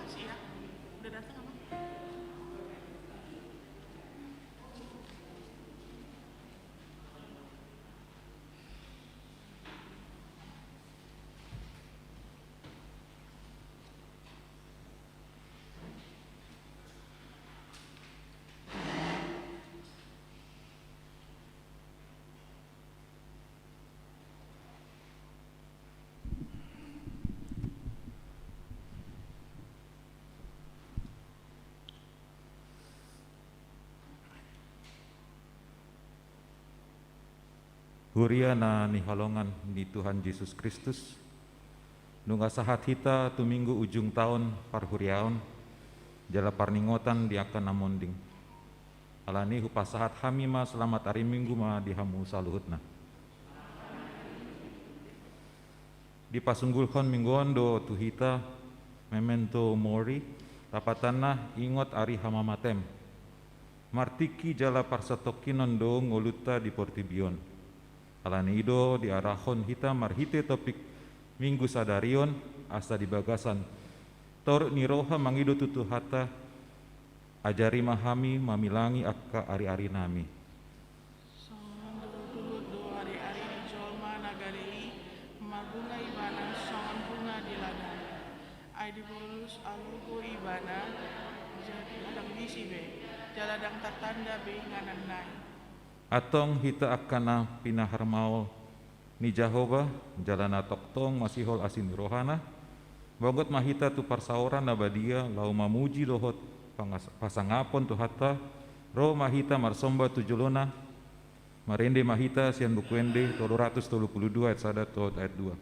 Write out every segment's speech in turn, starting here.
Makasih ya. Udah datang apa? Huria na nihalongan ni Tuhan Yesus Kristus, nungga sahat hita tu minggu ujung tahun parhuriaon, jala parningotan di akan namonding. Alani hupasahat hamima selamat hari minggu ma dihamu saluhutna. Di pasunggulhon mingguan do tu hita memento mori, rapatanna ingot ari hamamatem. Martiki jala parsatokinon do ngoluta di portibion. Alani ido di arahon hita marhite topik minggu sadarion asa di bagasan. Tor niroha mangido tutu hata ajari mahami mamilangi akka ari-ari nami. Songon dulu do hari-hari di jolma nagalei marbunga ibana songon bunga di ladang. Ai di bolus alugo ibana jadi adang bisi be. Jaladang tatanda be nganan nai. Atong hita akana pinaharmaol ni Jehovah jalana toktong masihol asin rohana bogot mahita tu parsauran nabadia lau mamuji lohot pasangapon tu hata roh mahita marsomba tu julona marende mahita sian bukuende 232 ayat 1 ayat 2.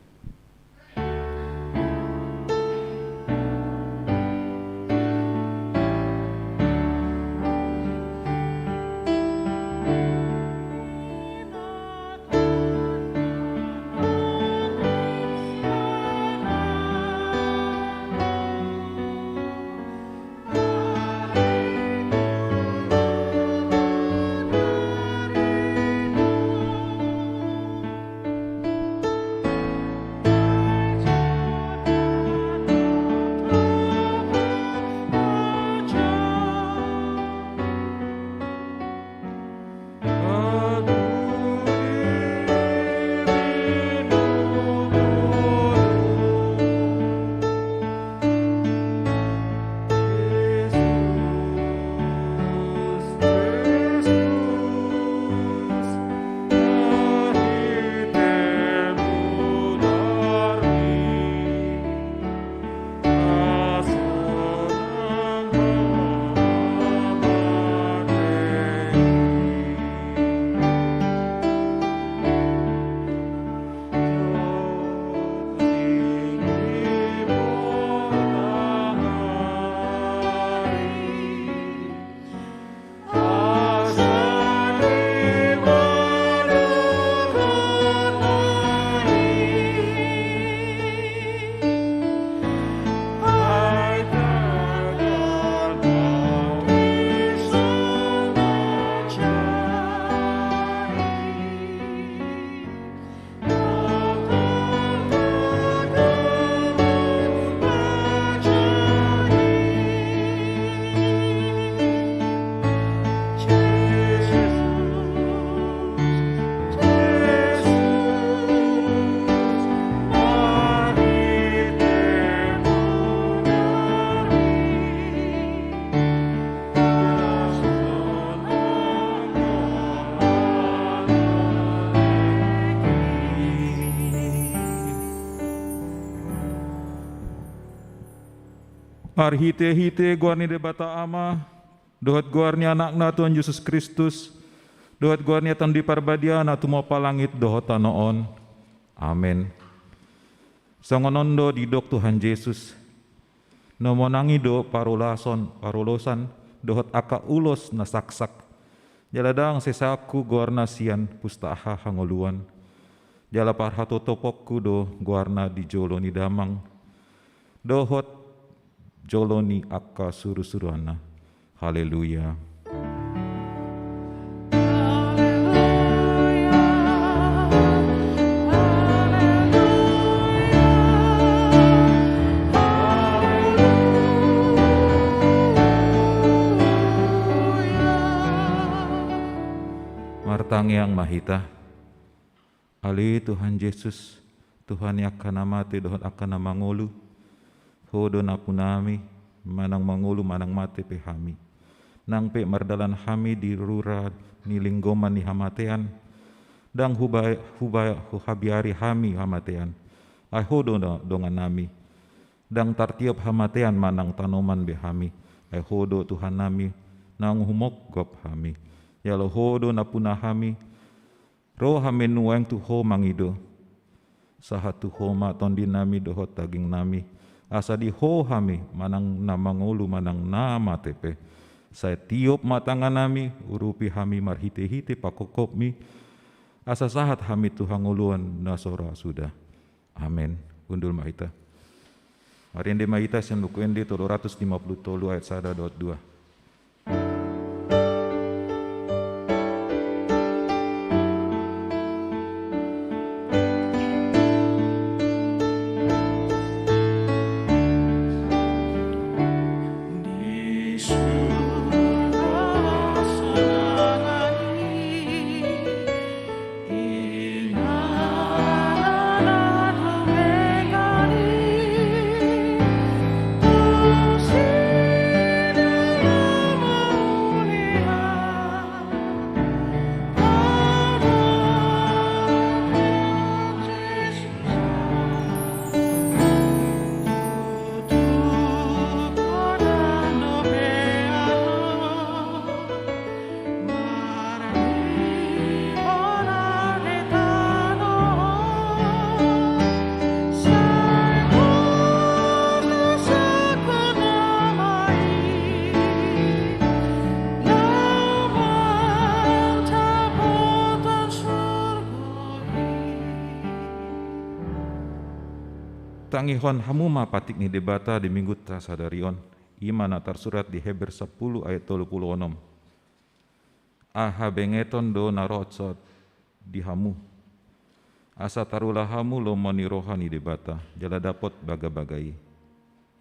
Arhite-hite guarni de bata ama, dohat guarni anakna Tuhan Yesus Kristus, dohat guarni atan di parbadia na tumapa langit dohot tanoon. Amen. Sangonondo didok Tuhan Yesus, nomonangi do parolosan, dohot aka ulos na saksak, jaladang sesaku guarna sian pustaha hangoluan, jala parhato topokku do guarna di jolo ni damang, dohot joloni akka suru-suruana. Haleluya. Martangyang mahita. Ali Tuhan Yesus, Tuhan yang akan mati dohot akan mangulu. Hodo napunami, manang mangulu manang mati pe hami. Nang pe mardalan hami di rura ni linggoman ni hamatean. Dang huhabiari hami hamatean. Ai hodo dongan nami. Dang tartiap hamatean manang tanoman be hami. Ai hodo Tuhan nami nang humokgop hami. Yalo hodo napuna hami. Roh hami nuang tu ho mangido. Sahat tu ho ma tondi nami dohot taging nami. Asa di ho hami manang namangulu manang nama tepe. Saya tiup matangan nami urupi hami marhite-hite pakokop mi. Asa sahat hami Tuhan nguluan nasora sudah. Amin. Undul mahita. Marinde mahita sian buku endi 350 ayat 1-2. Tangihon hamu mapatik ni debata di minggu tasadarion. Imana tersurat di Heber 10 ayat 36. Aha bengeton do narotsot di hamu. Asa tarulah hamu lo mani rohani debata. Jala dapot baga-bagai.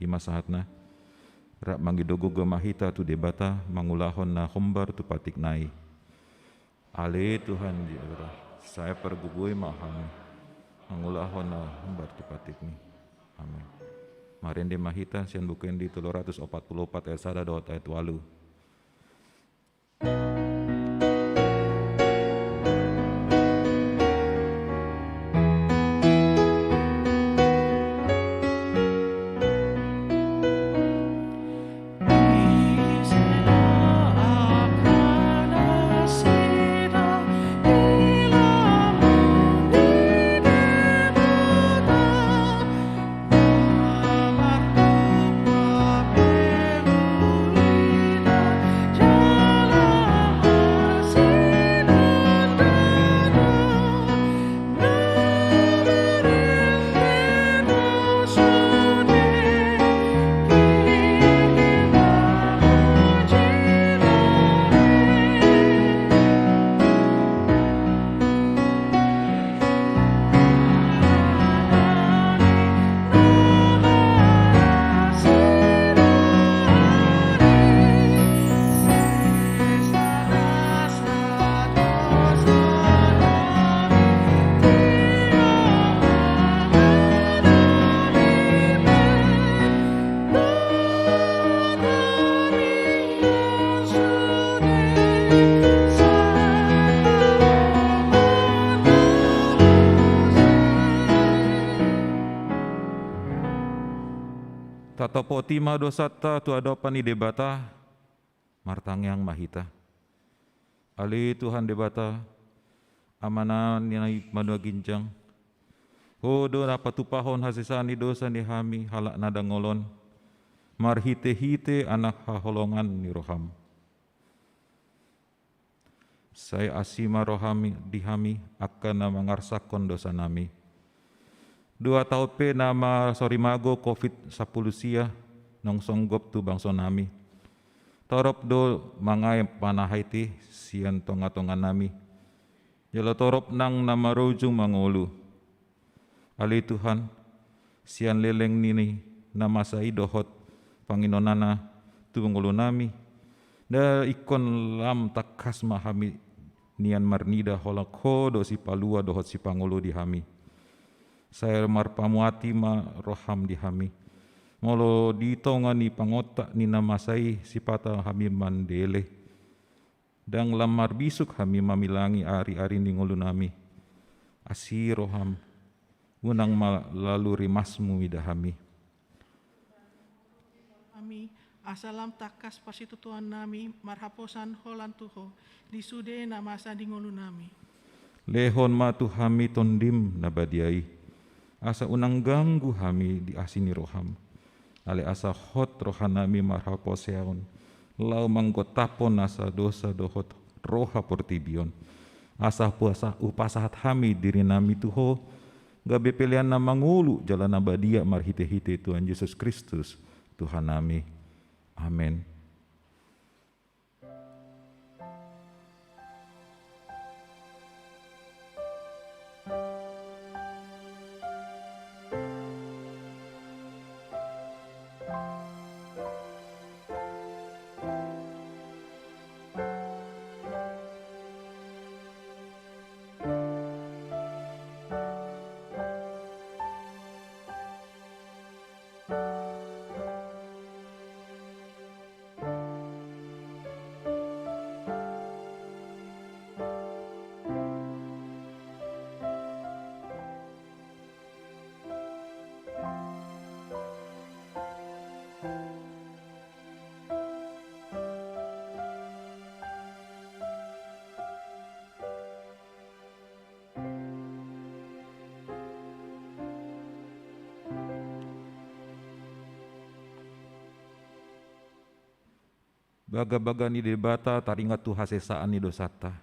Ima sahatna. Rak mangidogo gemahita tu debata. Mangulahon na hombar tu patik nai. Ale Tuhan jira. Saya pergugui mahami. Mangulahon na hombar tu patik ni. Amin. Marinde mahita sian buku endi 344 ayat 1 ayat 8. Tatopo tima dosata tu adopan ni debata martangyang mahita. Ali Tuhan debata amanan yang manua ginjang. Hodo napatupahon hasisani dosa ni hami halak nada ngolon. Marhite-hite anak haholongan ni roham. Saya asima rohami dihami akan mangarsakon dosa nami. 2 tahun pe nama sorimago COVID-10 sia nong songgop tu bangso nami. Torop do mangai panahaiti sian tonga-tonga nami. Jalo torop nang nama rojung mangolu. Ali Tuhan sian leleng nini nama sai dohot panginonana tu mangolu nami. Da ikon lam takas mahami nian marnida holak ho do si palua dohot si pangulu di hami. Saya marpamuati ma roham di hami. Molo di tonga ni pangotak ni namasai si pata hami mandele. Dang lamar bisuk hami mamilangi ari-ari ni ngulu nami. Asi roham unang lalu rimasmu midahami. Kami asalam takas pasitutuan nami marhaposan holan tuho disude namasa dingolu nami. Lehon matu hami tondim nabadiai. Asa unang ganggu hami di asini roham. Ale asa hot rohanami marhaposeon. Lau manggotapon asa dosa dohot roha portibion. Asa puasa upasahat hami diri nami tuho. Gabe pilihan na mangulu jalan abadia marhite-hite Tuhan Yesus Kristus Tuhan nami. Amin. Baga-baga ni debata taringat tu hasesaan ni dosata.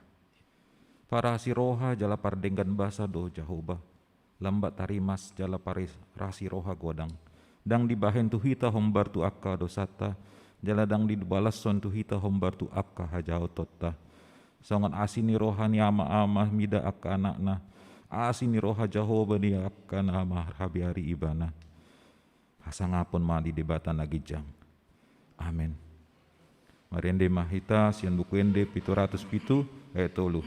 Para siroha jala pardenggan basa do Jahoba. Lambat tarimas jala paris rasi roha godang. Dang dibahen tu hita hombar tu akka dosata. Jala dang dibalas son tu hita hombar tu akka hajau totta. Songan asini roha ni ama-ama mida akka anakna. Asini roha Jahoba ni akka na ama habiari ibana. Hasangapon ma di debata nagijang. Amin. Mariende mahita sian bukuende 707 ayat 3.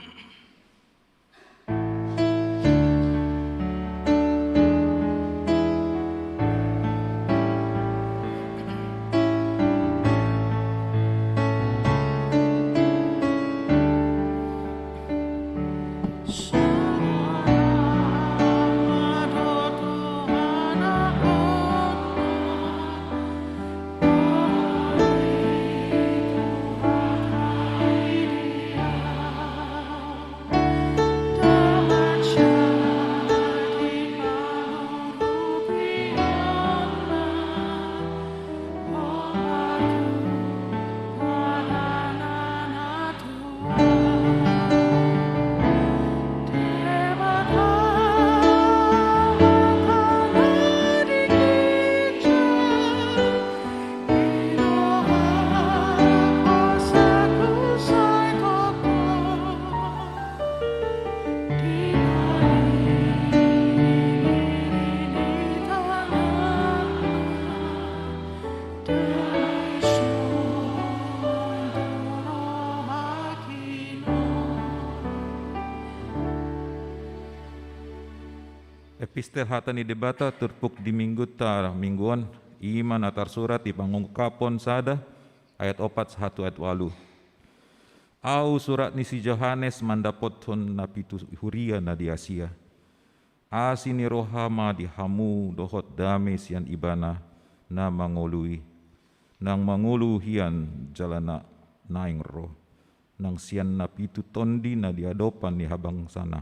Epistel hata ni debata turpuk di minggu tar mingguan iman atar surat di pangungkapon sada ayat 4 ayat 8. Au surat ni si Johannes mandapoton na pitu huria na di Asia. Asini rohama di hamu dohot dame sian ibana na mangului. Nang manguluhian jalana naing roh. Nang sian na pitu tondi na diadopan ni habang sana.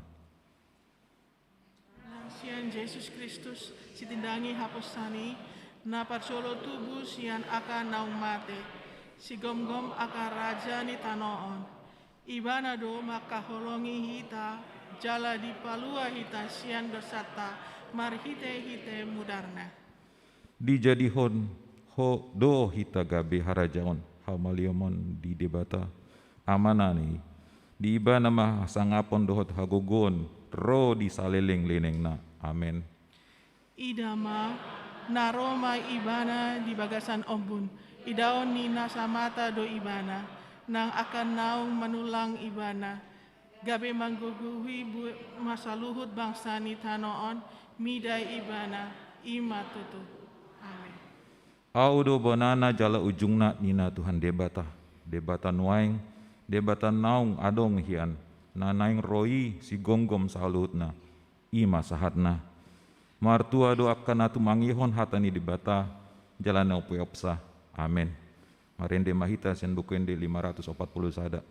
Sian Yesus Kristus sitindangi hapostani na parcolo tubuh sian akan naung mate si gom-gom akan raja ni tanoon ibana do makaholongi hita jala di palua hita sian dosata marhite-hite mudarna Dijadihon ho do hita gabe harajaon hamaliomon di debata amanani di iba nama sangapon dohot hagogon ro di saleleng leneng na. Amin. Idama naroma ibana di bagasan ombun idaon ni nasamata do ibana nang akan naung manulang ibana gabe mangguguhi masa luhut bangsa ni tanoon, midai ibana, ima tutu. Amin. Audo bonana jala ujungna nina Tuhan debata nuaing, debata naung adong hian, nanaing roi si gonggom salutna, ima sahatna. Martua doakan atu mangihon hatani debata, jalan opsa. Amin. Marende mahita sen bukuende 540 sada.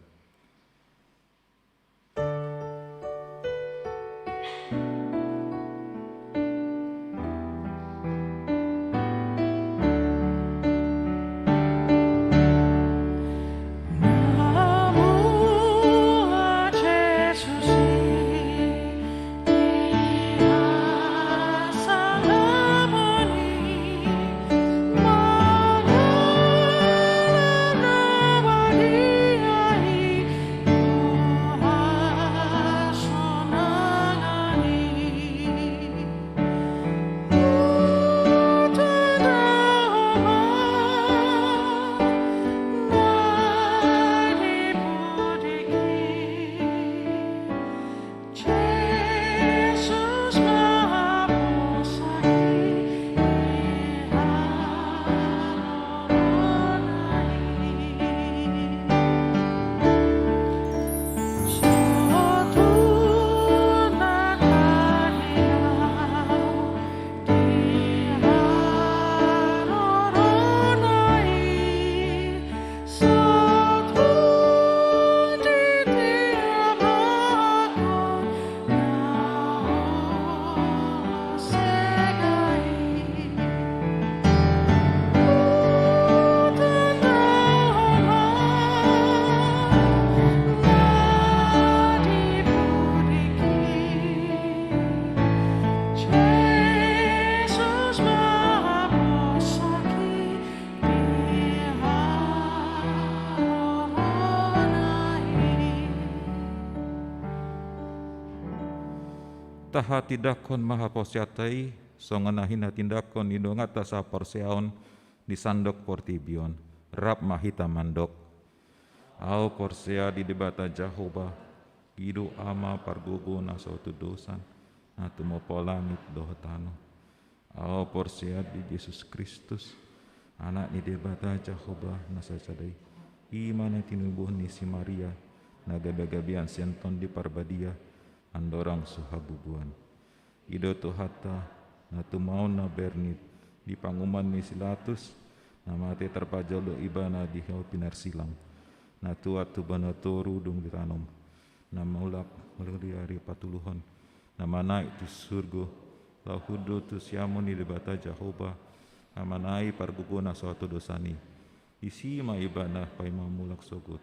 Taha tidakon maha posiatai, songanahin tindakon indongata sa porseaon di sandok portibion, rap mahita mandok. Au porsea di debata Jahoba, gidu ama pargugu na suatu dosan, na tumopo langit dohotano. Au porsea di Yesus Kristus, anak di debata Jahoba na sasadai. Imana tinubuh ni si Maria, na gabi-gabian senton di parbadia, andorang suhabubuan. Ido tuhata na tumaon na bernit di panguman ni silatus na mati terpajolo ibana di hau pinar silang na tuat tubana toru dung ditanom na maulak melalui hari patuluhon na mana itu surgo lahudo tu siamoni debata Jahoba na manai parguguna suatu dosani isi ma ibana pai mamulak sogut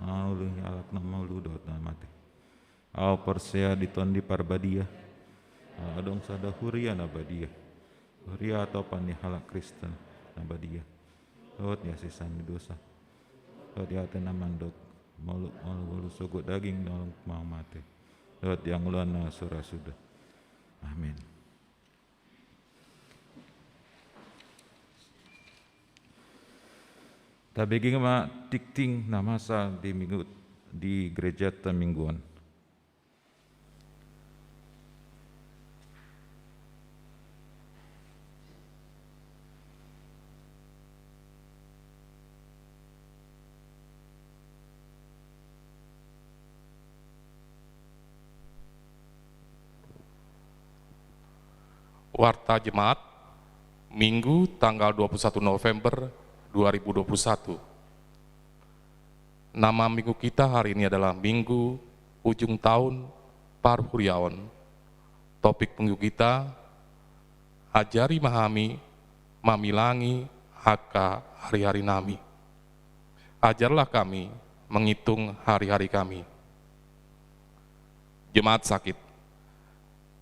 aulu alak na mauludot na mati. Au persea ditondi parbadia, adong sada huria nabadia, huria atau pani halak Kristen nabadia, lot ya sisan dosa, lot ya tena mandok, malu sogot daging nolong mau mati, lot yang ulana surah sudah, amin. Tabegi ma tikting namasa di minggu di gereja mingguan. Warta Jemaat, Minggu tanggal 21 November 2021. Nama minggu kita hari ini adalah Minggu Ujung Tahun Parhuriaon. Topik minggu kita, ajari mahami, mamilangi, haka hari-hari nami. Ajarlah kami menghitung hari-hari kami. Jemaat sakit.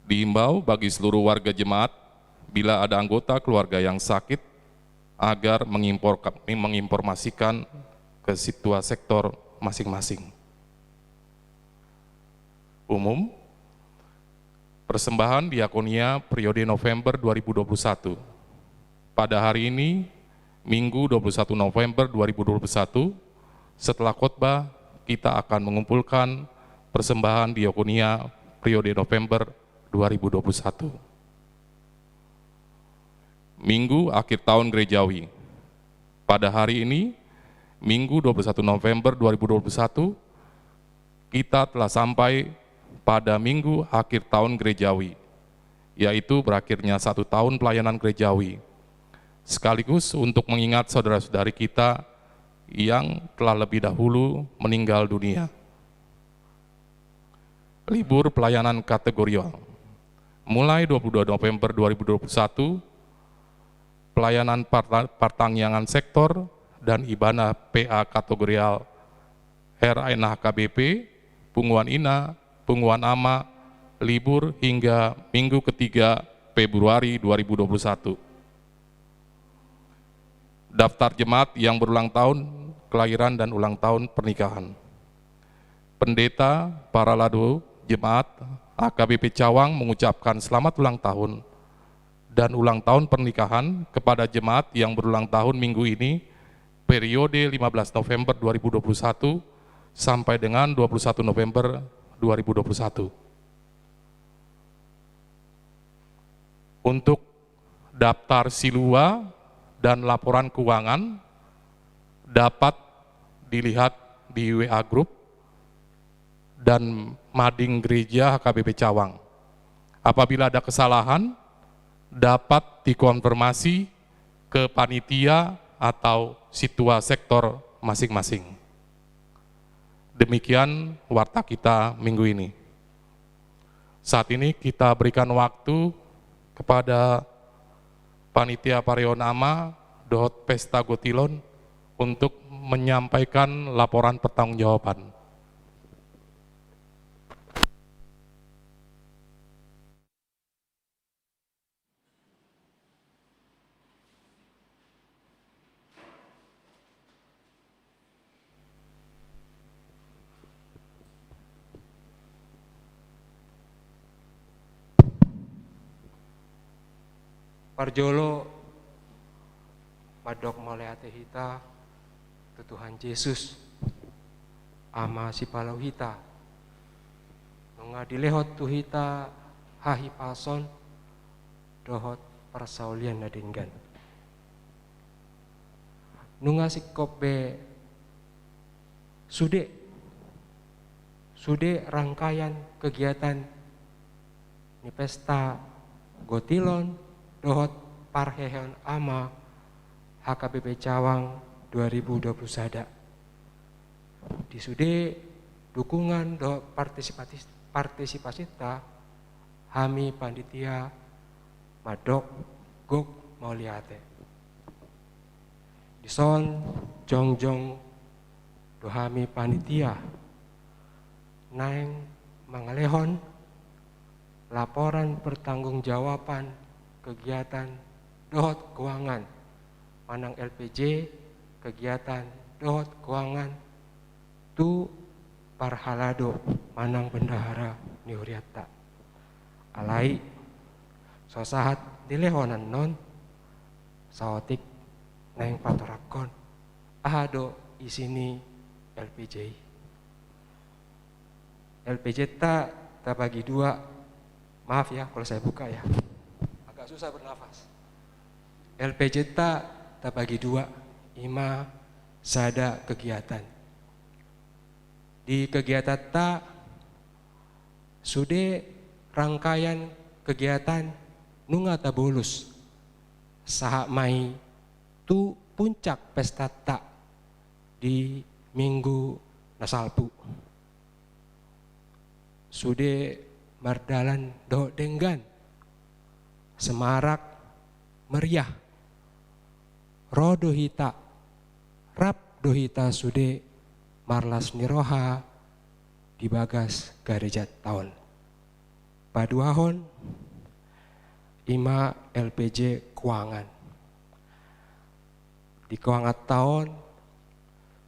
Diimbau bagi seluruh warga jemaat, bila ada anggota keluarga yang sakit, agar menginformasikan ke situasi sektor masing-masing. Umum, persembahan diakonia periode November 2021. Pada hari ini, Minggu 21 November 2021, setelah khotbah, kita akan mengumpulkan persembahan diakonia periode November 2021. Minggu akhir tahun gerejawi. Pada hari ini, Minggu 21 November 2021, kita telah sampai pada Minggu akhir tahun gerejawi, yaitu berakhirnya 1 tahun pelayanan gerejawi, sekaligus untuk mengingat saudara-saudari kita yang telah lebih dahulu meninggal dunia. Libur pelayanan kategorial. Mulai 22 November 2021, pelayanan pertangyangan sektor dan ibadah PA kategorial RANH KBP, Punguan Ina, Punguan Ama, libur hingga Minggu ketiga Februari 2021. Daftar jemaat yang berulang tahun kelahiran dan ulang tahun pernikahan. Pendeta para lado jemaat AKBP Cawang mengucapkan selamat ulang tahun dan ulang tahun pernikahan kepada jemaat yang berulang tahun minggu ini, periode 15 November 2021 sampai dengan 21 November 2021. Untuk daftar silua dan laporan keuangan dapat dilihat di WA Group dan Mading Gereja HKBP Cawang. Apabila ada kesalahan, dapat dikonfirmasi ke panitia atau situa sektor masing-masing. Demikian warta kita minggu ini. Saat ini kita berikan waktu kepada panitia Parionama Dohot Pesta Gotilon untuk menyampaikan laporan pertanggungjawaban. Parjolo Madok Maleate Hita Tuhan Yesus ama si palau hita nunga dilehot tu hita hahi pason dohot persaulian nadinggan nunga si kobe sude rangkaian kegiatan ni pesta Gotilon dohot parheheon ama HKBP Cawang 2021. Disude dukungan dohot partisipasi ta hami panitia Madok Gok Mauliate. Dison jongjong dohami panitia naeng mangalehon laporan pertanggungjawaban kegiatan dohot keuangan manang LPJ kegiatan dohot keuangan tu parhalado manang bendahara niuriata alai sosahat dilehonan non saotik naeng patorakon ahado isini LPJ ta bagi dua, maaf ya kalau saya buka ya agak susah bernafas. LPJ ta bagi dua, ima sada kegiatan. Di kegiatan ta sude rangkaian kegiatan nunga tabolus saha mai tu puncak pesta ta di minggu nasalpu. Sude mardalan do denggan semarak meriah rodo hita rap dohita sude marlas niroha di bagas garejat tahun paduahon ima LPJ keuangan di keuangan tahun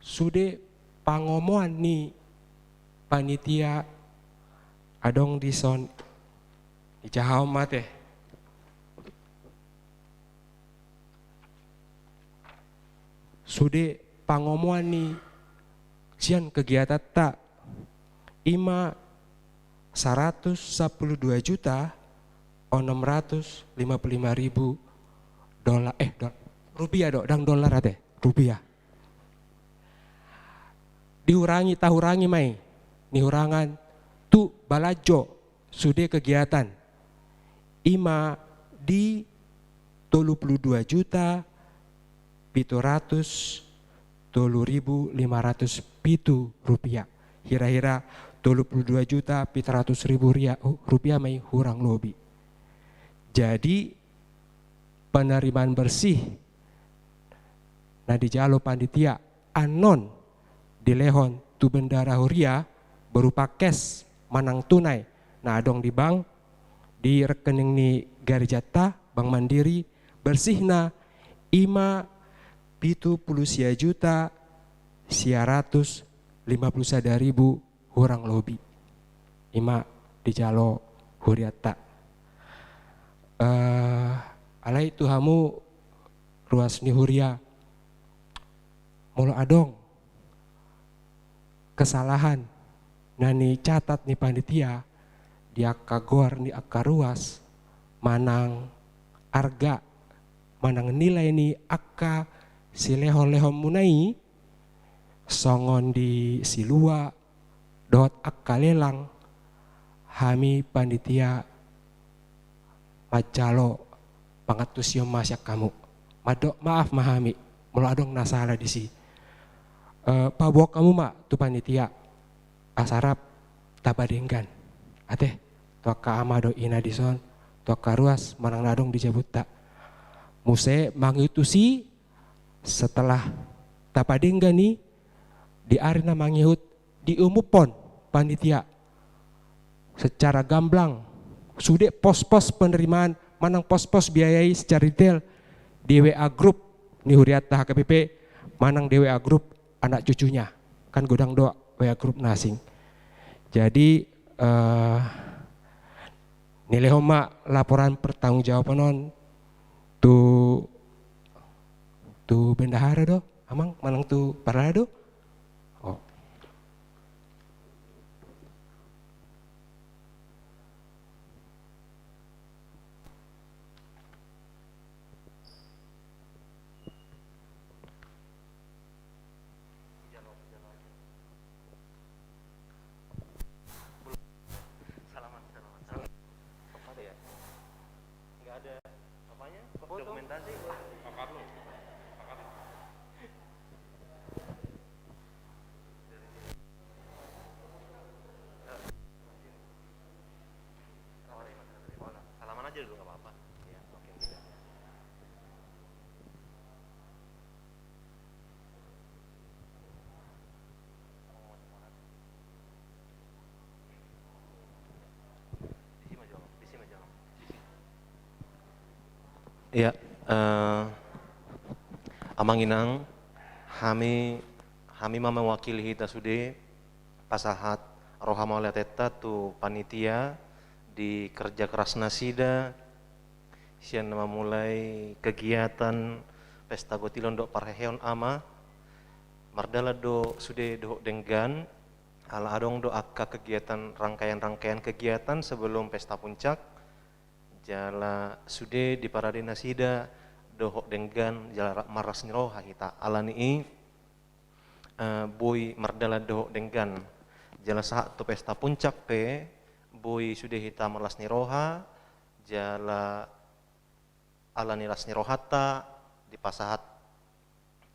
sude pangomoan ni panitia adong dison ijahau mate sude pangomoan ni sian kegiatan tak ima 112.655.000 dolar rupiah dok, dang dolar ate rupiah. Tahurangi mai nihurangan tu balajo sudah kegiatan ima di 32.700.500 rupiah. Hira-hira 22.700.000 rupiah mai hurang lobi. Jadi penerimaan bersih nah di jalo panitia anon dilehon tu bendara huria berupa cash manang tunai. Nah adong di bank di rekening ni Garijata Bank Mandiri bersihna ima 70.151.000 hurang lobi ima di jalo huriata. Alai tuhamu ruas ni huria molo adong kesalahan nani catat ni panitia di akagor ni akaruas manang arga manang nilai ni akka silehon-lehon munai songon di silua dot akka lelang hami panitia majalo pangatusio masyak kamu madok maaf mahami molo adong nasalah di si pabok kamu mak tu panitia asarap tabadenggan ate tuaka amado ina dison tuaka ruas manang nadong dijabut tak muse mangitusi setelah tapadenggan ni di arena mangihut diumupon panitia secara gamblang sudah pos-pos penerimaan manang pos-pos biayai secara detail di WA Group ni huriata HKBP manang di WA Group anak cucunya kan godang doa WA Group nasing. Jadi nilai homa laporan pertanggungjawaban non tu bendahara do amang manang tu parado. Oh. Ya, amanginang kami mewakili hita sude pasahat rohama teta tu panitia di kerja keras nasida sian memulai kegiatan pesta gotilon dok parheon ama mardala do sude do denggan ala adong do akka kegiatan rangkaian kegiatan sebelum pesta puncak jala sude di paradina sida dohok denggan jala maras niroha hita alani boy mardala dohok denggan jala saat tu pesta puncak pe boy sude hita maras niroha jala alani ras nirohata di pasahat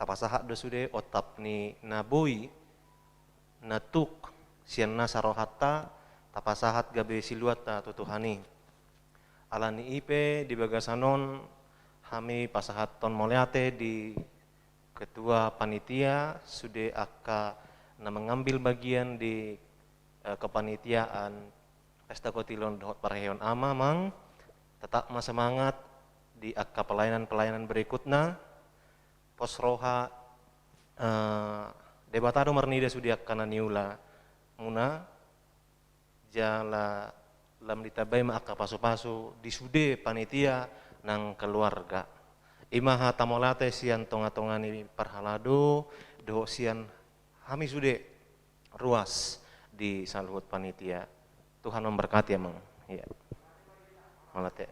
tapasahat do sude otap ni na boy natuk sian na sarohata tapasahat gabe siluata tutuhani alani ipe di bagasanon kami pasahat ton moleate di ketua panitia sudah akka na mengambil bagian di kepanitiaan pesta kotilon dohot parheon ama mang tetap semangat di akka pelayanan berikutnya pos roha debatado marnida sudah akka niula muna jala lam ditabai ma akka pasu-pasu di sude panitia nang keluarga imaha tamolate sian tonga-tongani parhalado do sian kami sude ruas di saluhut panitia Tuhan memberkati emang. Iya. Malate.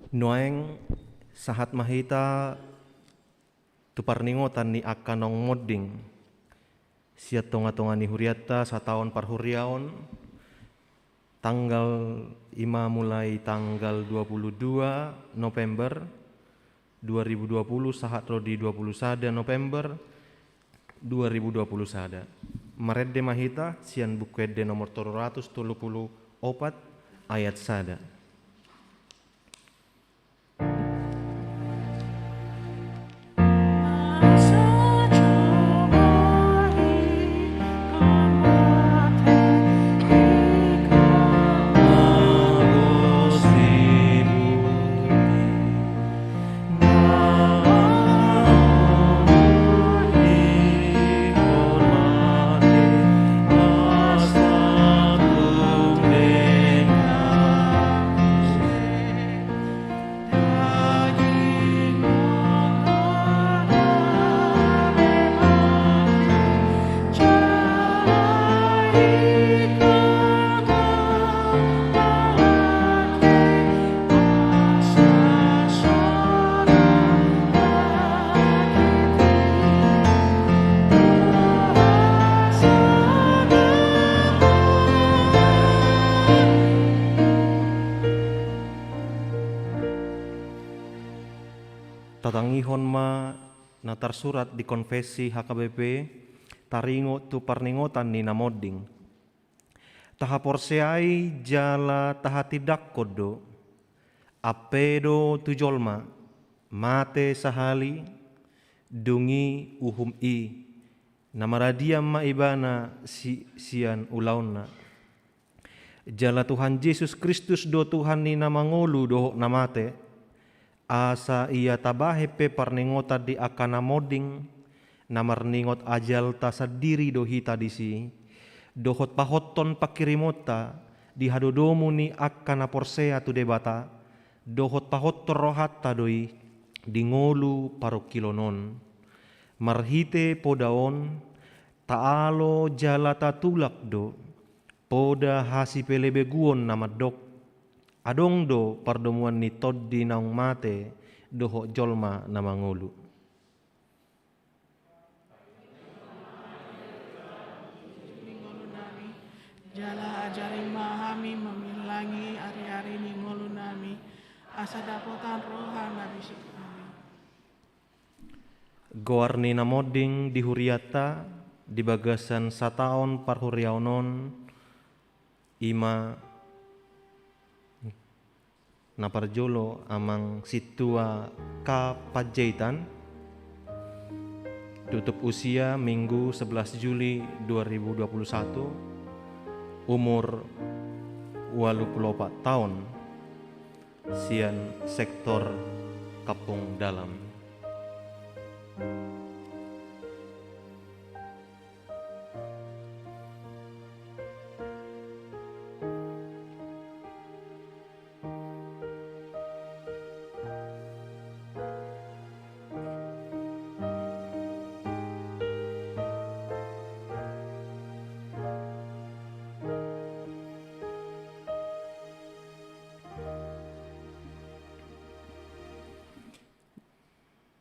Noeng sahat mahita tu parningotan ni akanong modding sia tonga-tonga ni huriata satahun parhuriaon tanggal 5 mulai tanggal 22 November 2020 sahat rodi 20 sada November 2020 sada. Maredde mahita sian bukwede nomor 334 ayat sada. Tatangihon ma natar surat di konfesi HKBP taringo tu parningotan ni namodding. Taha porseai jala taha tidak kodo apedo tu jolma mate sahali dungi uhum i namaradia ma ibana sian ulauna. Jala Tuhan Yesus Kristus do Tuhan ni namangolu do namate asa ia tabahe pe parningot di akana moding namarningot ajal ta sadiri do hita disi dohot pahoton pakirimota di hadodomu ni akana porsea tu debata dohot pahotor rohat tadoi di ngolu parokilonon marhite podaon taalo jala tatulak do poda hasi pelebeguon nama dok adong do pardomuan ni toddi naung mate doho jolma nama ngulu. Ngolunami jala ajari mahami memilangi ari-ari ni ngolunami asa dapotan rohan nabisi kami. Goarni namoding di huriata di bagasan sataon parhuriaonon ima naparjolo amang situa ka pajaitan tutup usia Minggu 11 Juli 2021 umur 84 tahun sian sektor Kapung Dalam.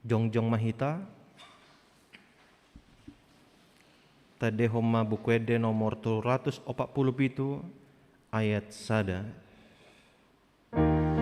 Jongjong mahita tade homa bukwede nomor 347 ayat sada. Tuhan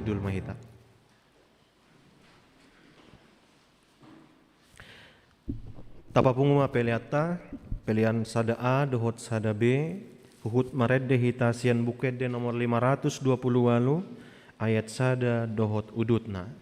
Dul Mahita. Tapapunguma peliata, pelian sada A, dohot sada B, huhut maredde hita sian bukede nomor 528, ayat sada dohot udutna.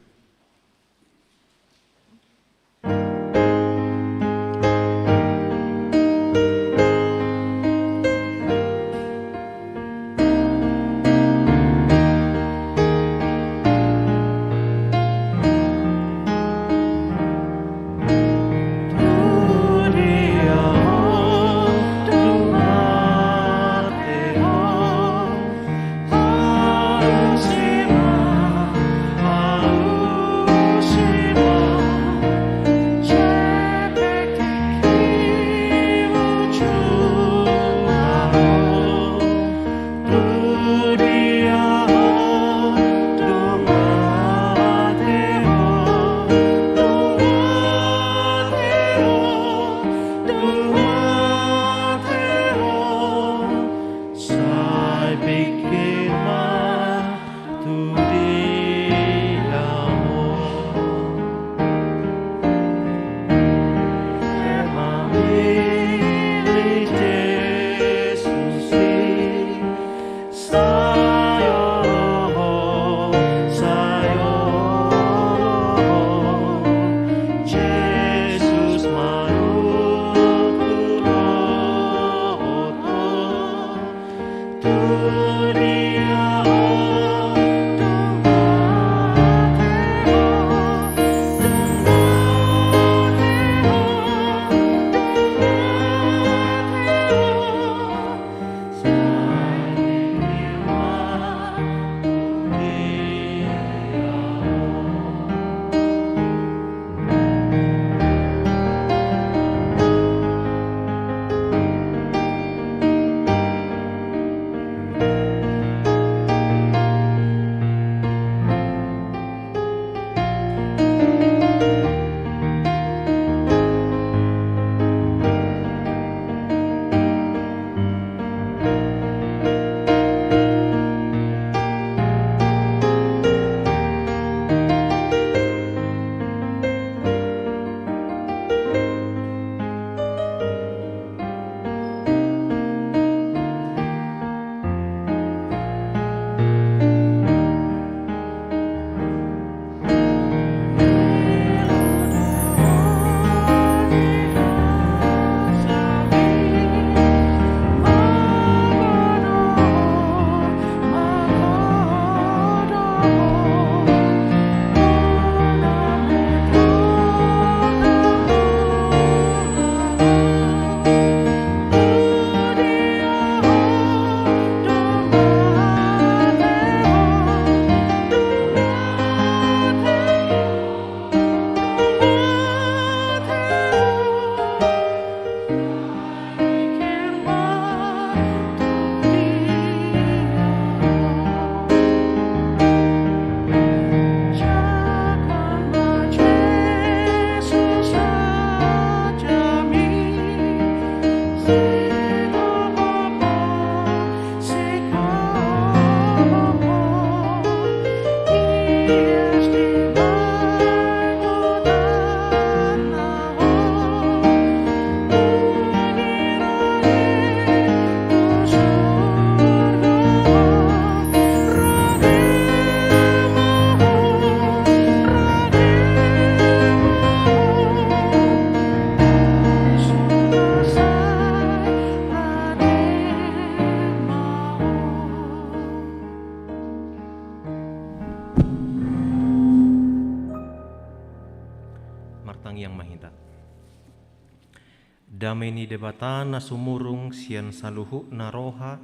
Dameni debatana sumurung sian saluhu naroha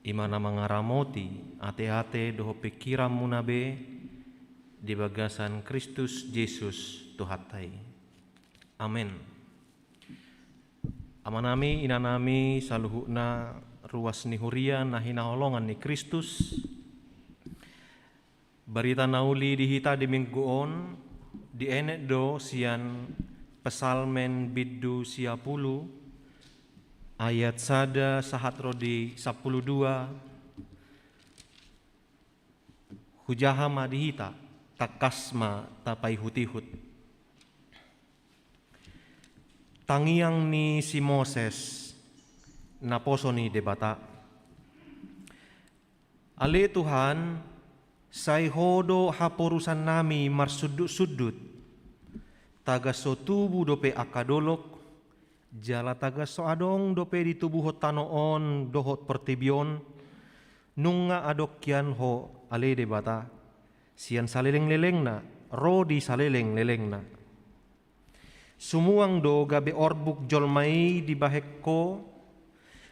imana mangaramoti ate-ate doho pikiran munabe di bagasan Kristus Yesus Tuhatai. Amin. Amanami inanami saluhuna ruas ni huria nahina holongan ni Kristus. Barita nauli dihita di mingguon di enek do sian pesalmen biddu siapulu ayat sada sahat rodi 12 hujaha madihita takasma tapai hutihut. Tangiang ni si Moses naposo ni debata. Ale Tuhan, say hodo haporusan nami marsudut-sudut, taga so tubuh dope akadolok, jala taga so adong dope di tubuh tanoon dohot pertibion, nunga adok kian ho ale debata, sian saleleng-leleng na, rodi saleleng-leleng na. Sumuang do gabe orbuk jolmai di bahekko,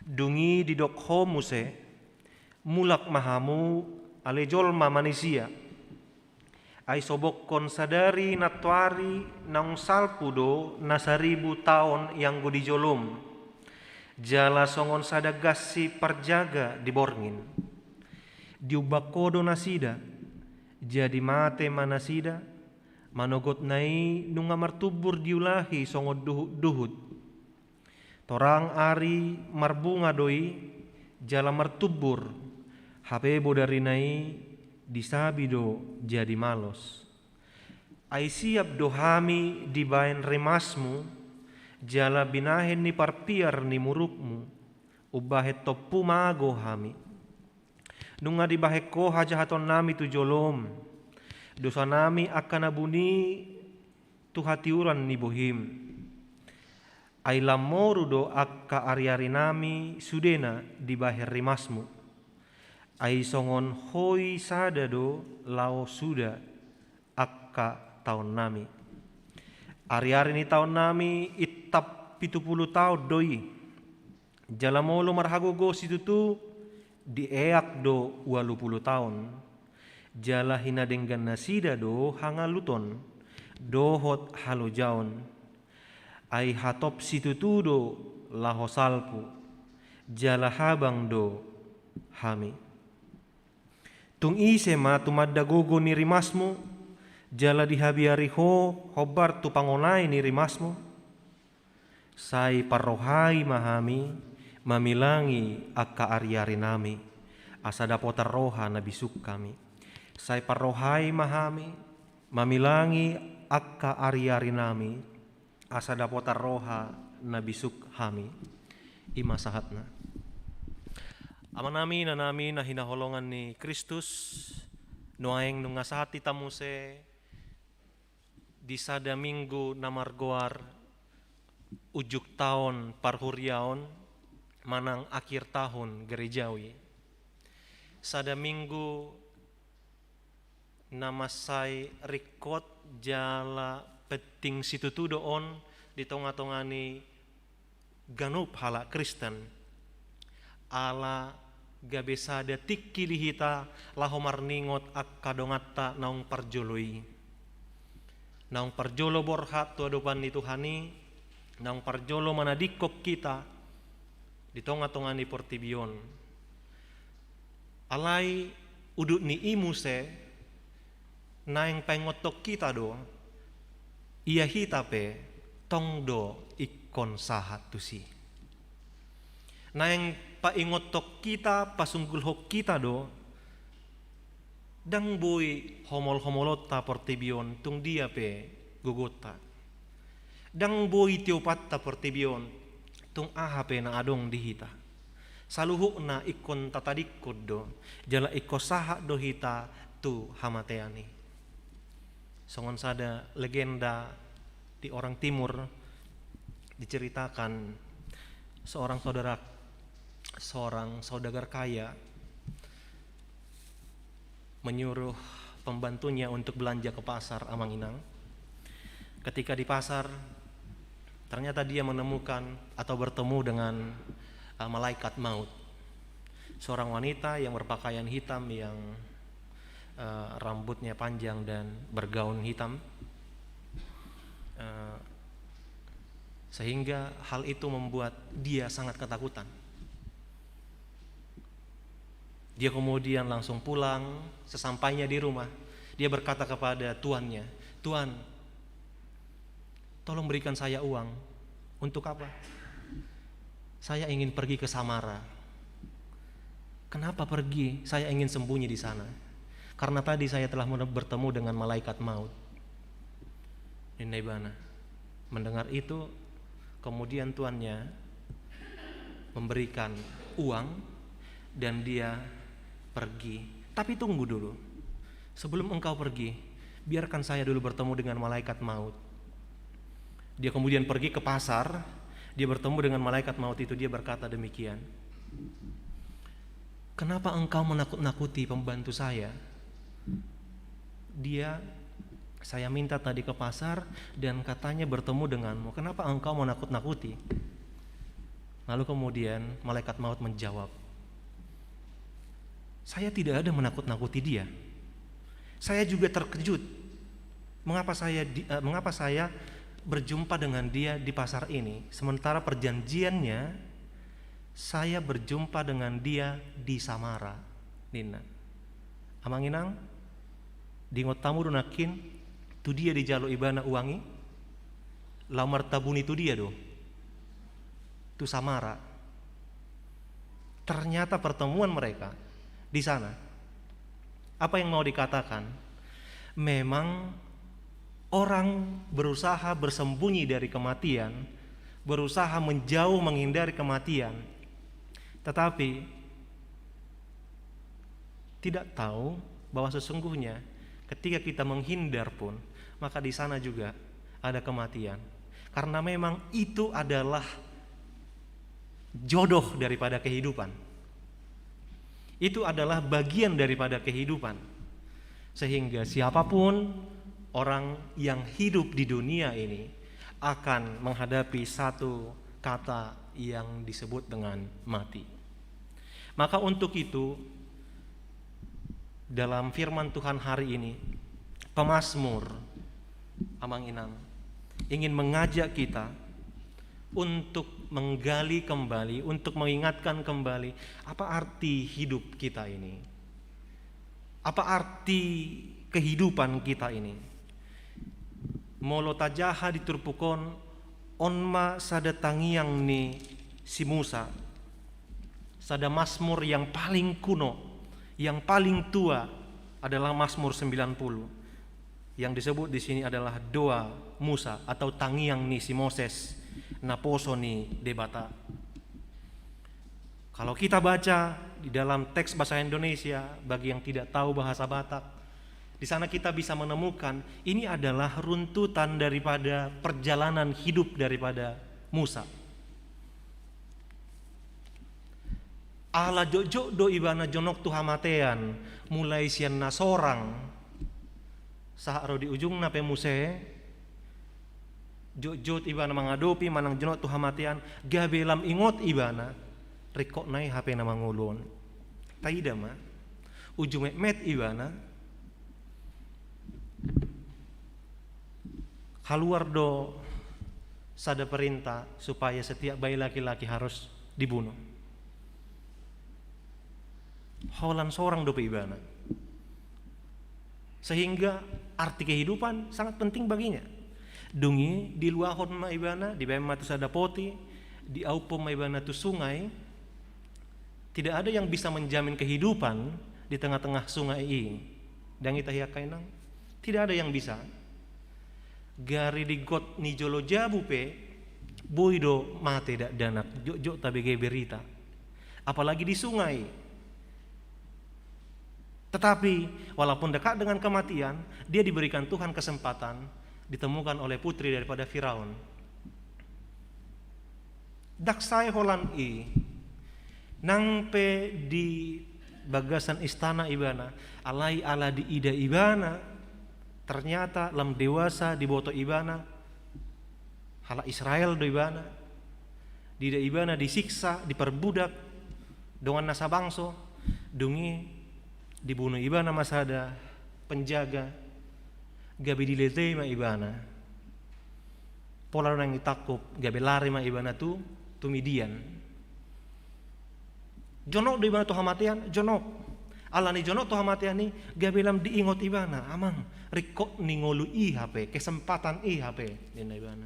dungi di dokho muse, mulak mahamu ale jolma manusia. Ay sobokkon sadari natwari naung salpudo na 1000 tahun yang gudi jolum. Jala songon sadagasi perjaga di borngin. Diubakodo nasida, jadi mate manasida, manogot nai nunga martubur diulahi songo duhut. Torang ari marbunga doi, jala martubur, habebo dari nai disabido jadi malos. Ai siap dohami dibain remasmu, jala binahen ni parpiar ni murukmu, ubahet topu mago hami. Nunga dibaheko hajahaton nami tu jolom, dosa nami akan abuni tu hatiuran ni bohim. Ai lamoru do akka ari-ari nami sudena dibahir rimasmu. Ai songon hoi sada do lao suda akka tahun nami. Ari-ari ni tahun nami itap 70 tahun doi. Jalamolo marhagogo situtu dieak do 20 tahun. Jala hina denggan nasida do hangaluton dohot halo jaon. Ai hatop situtu do laho salpu. Jala habang do hami. Tung ise ma tumadda gogo ni rimasmu, jala dihabiari hobar tu pangonai ni rimasmu. Sai parrohai mahami, mamilangi akka ari-ari nami, asa dapotar roha na bisuk kami. Sai parrohai mahami, mamilangi akka ari-ari nami, asa dapotar roha na bisuk hami. Ima sahatna. Ama nami na hinaholongan ni Kristus, noaeng nung ngasahati tamuse di sada minggu namargoar ujuk tahun parhuriaon manang akhir tahun gerejawi. Sada minggu namasai rikot jala peting situtu doon di tonga-tongani ganup hala Kristen ala gabe sada tikki lihita laho marningot akka dongatta naung parjoloi. Naung parjolo borhat tu adopan ni Tuhani, naung parjolo manadikok kita di tonga-tongani portibion. Alai udut ni imuse naeng pengotok kita do, iya hitape tong do ikon sahat tusi. Naeng paingotok kita pasunggul hok kita do, dang boy homol-homolota portibion tung dia pe gogota. Dang boy tiopatta portibion tung aha pe na adong dihita. Saluhuk na ikon tatadikod do, jala iko saha do hita tu hamateani. Songon sada legenda di orang timur diceritakan seorang saudagar kaya menyuruh pembantunya untuk belanja ke pasar Amanginang. Ketika di pasar, ternyata dia menemukan atau bertemu dengan malaikat maut. Seorang wanita yang berpakaian hitam, yang rambutnya panjang dan bergaun hitam. Sehingga hal itu membuat dia sangat ketakutan. Dia kemudian langsung pulang. Sesampainya di rumah, dia berkata kepada tuannya, "Tuan, tolong berikan saya uang." "Untuk apa?" "Saya ingin pergi ke Samara." "Kenapa pergi?" "Saya ingin sembunyi di sana." karena tadi saya telah bertemu dengan malaikat maut. Nina Ibana mendengar itu, kemudian tuannya memberikan uang dan dia pergi. Tapi tunggu dulu, sebelum engkau pergi, biarkan saya dulu bertemu dengan malaikat maut. Dia kemudian pergi ke pasar, dia bertemu dengan malaikat maut itu, dia berkata demikian, kenapa engkau menakut-nakuti pembantu saya? Saya minta tadi ke pasar dan katanya bertemu denganmu, kenapa engkau menakut-nakuti? Lalu kemudian malaikat maut menjawab, saya tidak ada menakut-nakuti dia. Saya juga terkejut, mengapa saya berjumpa dengan dia di pasar ini, sementara perjanjiannya saya berjumpa dengan dia di Samara. Nina amanginang dingot tamu runakin tu dia di jalo ibana uangi lamar tabun itu dia do tu Samara. Ternyata pertemuan mereka di sana, apa yang mau dikatakan, memang orang berusaha bersembunyi dari kematian, berusaha menjauh menghindari kematian, tetapi tidak tahu bahwa sesungguhnya ketika kita menghindar pun, maka di sana juga ada kematian. Karena memang itu adalah jodoh daripada kehidupan. Itu adalah bagian daripada kehidupan. Sehingga siapapun orang yang hidup di dunia ini akan menghadapi satu kata yang disebut dengan mati. Maka untuk itu, dalam firman Tuhan hari ini, pemazmur Amang Inang ingin mengajak kita untuk menggali kembali, untuk mengingatkan kembali apa arti hidup kita ini, apa arti kehidupan kita ini. Molo tajaha diturpukon onma sada tangiang ni si Musa, sada mazmur yang paling kuno, yang paling tua adalah Mazmur 90. Yang disebut di sini adalah doa Musa atau tangiang ni si Moses, naposo ni debata. Kalau kita baca di dalam teks bahasa Indonesia, bagi yang tidak tahu bahasa Batak, di sana kita bisa menemukan ini adalah runtutan daripada perjalanan hidup daripada Musa. Ala jojok do ibana jonok tuhamatean mulai sian na sorang saharo di ujung nape muse jojot ibana mangadopi manang jonok tuhamatean gabelam ingot ibana rekok nai hape na mangulon taida ma ujung met ibana keluar do sada perintah supaya setiap bayi laki-laki harus dibunuh. Holan seorang dope ibana. Sehingga arti kehidupan sangat penting baginya. Dungi di luahon ma ibana, di bawah matu sada poti, di aupom ma ibana tu sungai. Tidak ada yang bisa menjamin kehidupan di tengah-tengah sungai ini. Dan kita hiakainang, tidak ada yang bisa. Gari di got ni jolo jabu pe, boido mate dak danak, jok tabege berita. Apalagi di sungai. Tetapi walaupun dekat dengan kematian, dia diberikan Tuhan kesempatan ditemukan oleh putri daripada Firaun. Daksai holan nang pe di bagasan istana ibana, alai ala di ida ibana, ternyata lam dewasa di boto ibana, hala Israel do ibana, di ida ibana disiksa, diperbudak dengan nasa bangso, dungi dibunuh ibana masada penjaga gabi dilete ma ibana pola nang itakup gabi lari ma ibana tu Midian jonok do ibana tu hamatian jonok alani jonok tu hamatian ni gabi lam diingot ibana amang rikok ningolu HP kesempatan HP dina ibana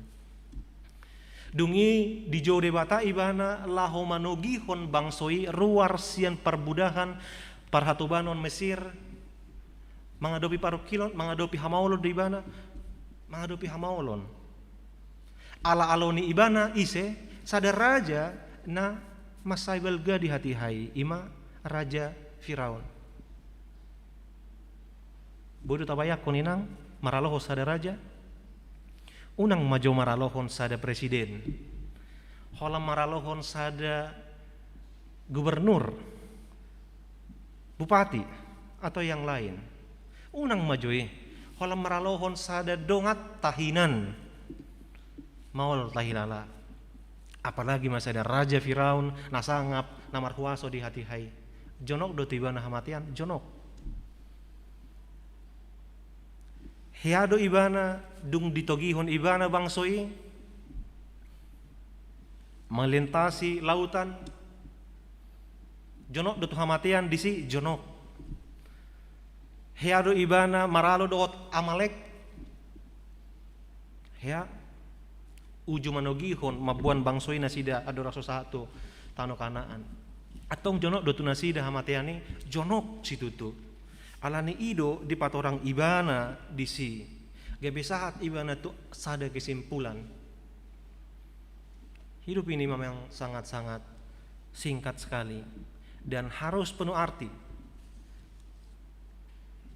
dungi di jode bata ibana laho manogihon bangsoi ruar sian perbudahan parhatubanon Mesir Menghadapi parokilon, menghadapi hamaulon di ibana, menghadapi hamaulon. Ala aloni ibana ise sadar raja na masai belga di hati hai ima raja Firaun. Bodoh tabayak koninang maraloho sada raja, unang majo maralohon sada presiden, holam maralohon sada gubernur, bupati atau yang lain. Unang majoi holam maralohon sada dongat tahinan maul tahilala. Apalagi masih ada raja Firaun nasangap namar huaso di hati hai. Jonok do tiba nah hamatian jonok. Heado ibana dung ditogihon ibana bangsoi melintasi lautan. Jonok do hamatian disi jonok. Heado ibana maralo doot Amalek. Hea uju manogihon mabuan bangsoi nasida ado raso satu tano Kanaan. Atong jonok do tu nasida hamatiani jonok situtu. Alani ido di patorang ibana disi. Gabe saat ibana tu sada kesimpulan. Hidup ini memang sangat-sangat singkat sekali dan harus penuh arti.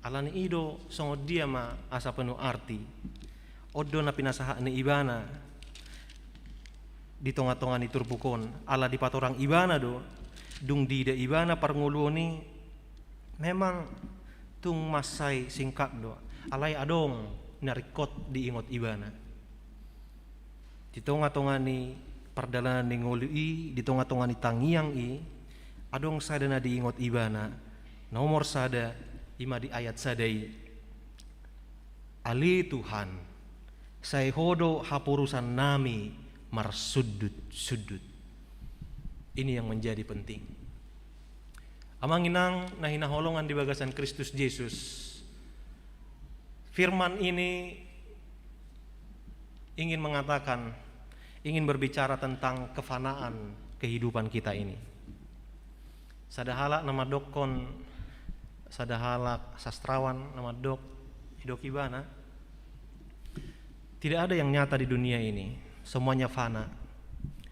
Alani ido songo dia ma asa penuh arti. Odo na pinasaha ni ibana di tonga-tonga ni turbukon ala di patorang ibana do dung di de ibana parnguluoni memang tung masai singkat do alai adong narikot di ingot ibana di tonga-tonga ni pardalanan ni ngului di tonga-tonga ni tangiang i adong sadana di ingot ibana nomor sada ima di ayat sadai ali Tuhan saya hodo hapurusan nami marsudut. Ini yang menjadi penting. Amanginang nahina holongan di bagasan Kristus Yesus. Firman ini ingin mengatakan, ingin berbicara tentang kefanaan kehidupan kita ini. Sadahala nama dokon, sadahala sastrawan nama dok Hidokibana. Tidak ada yang nyata di dunia ini. Semuanya fana.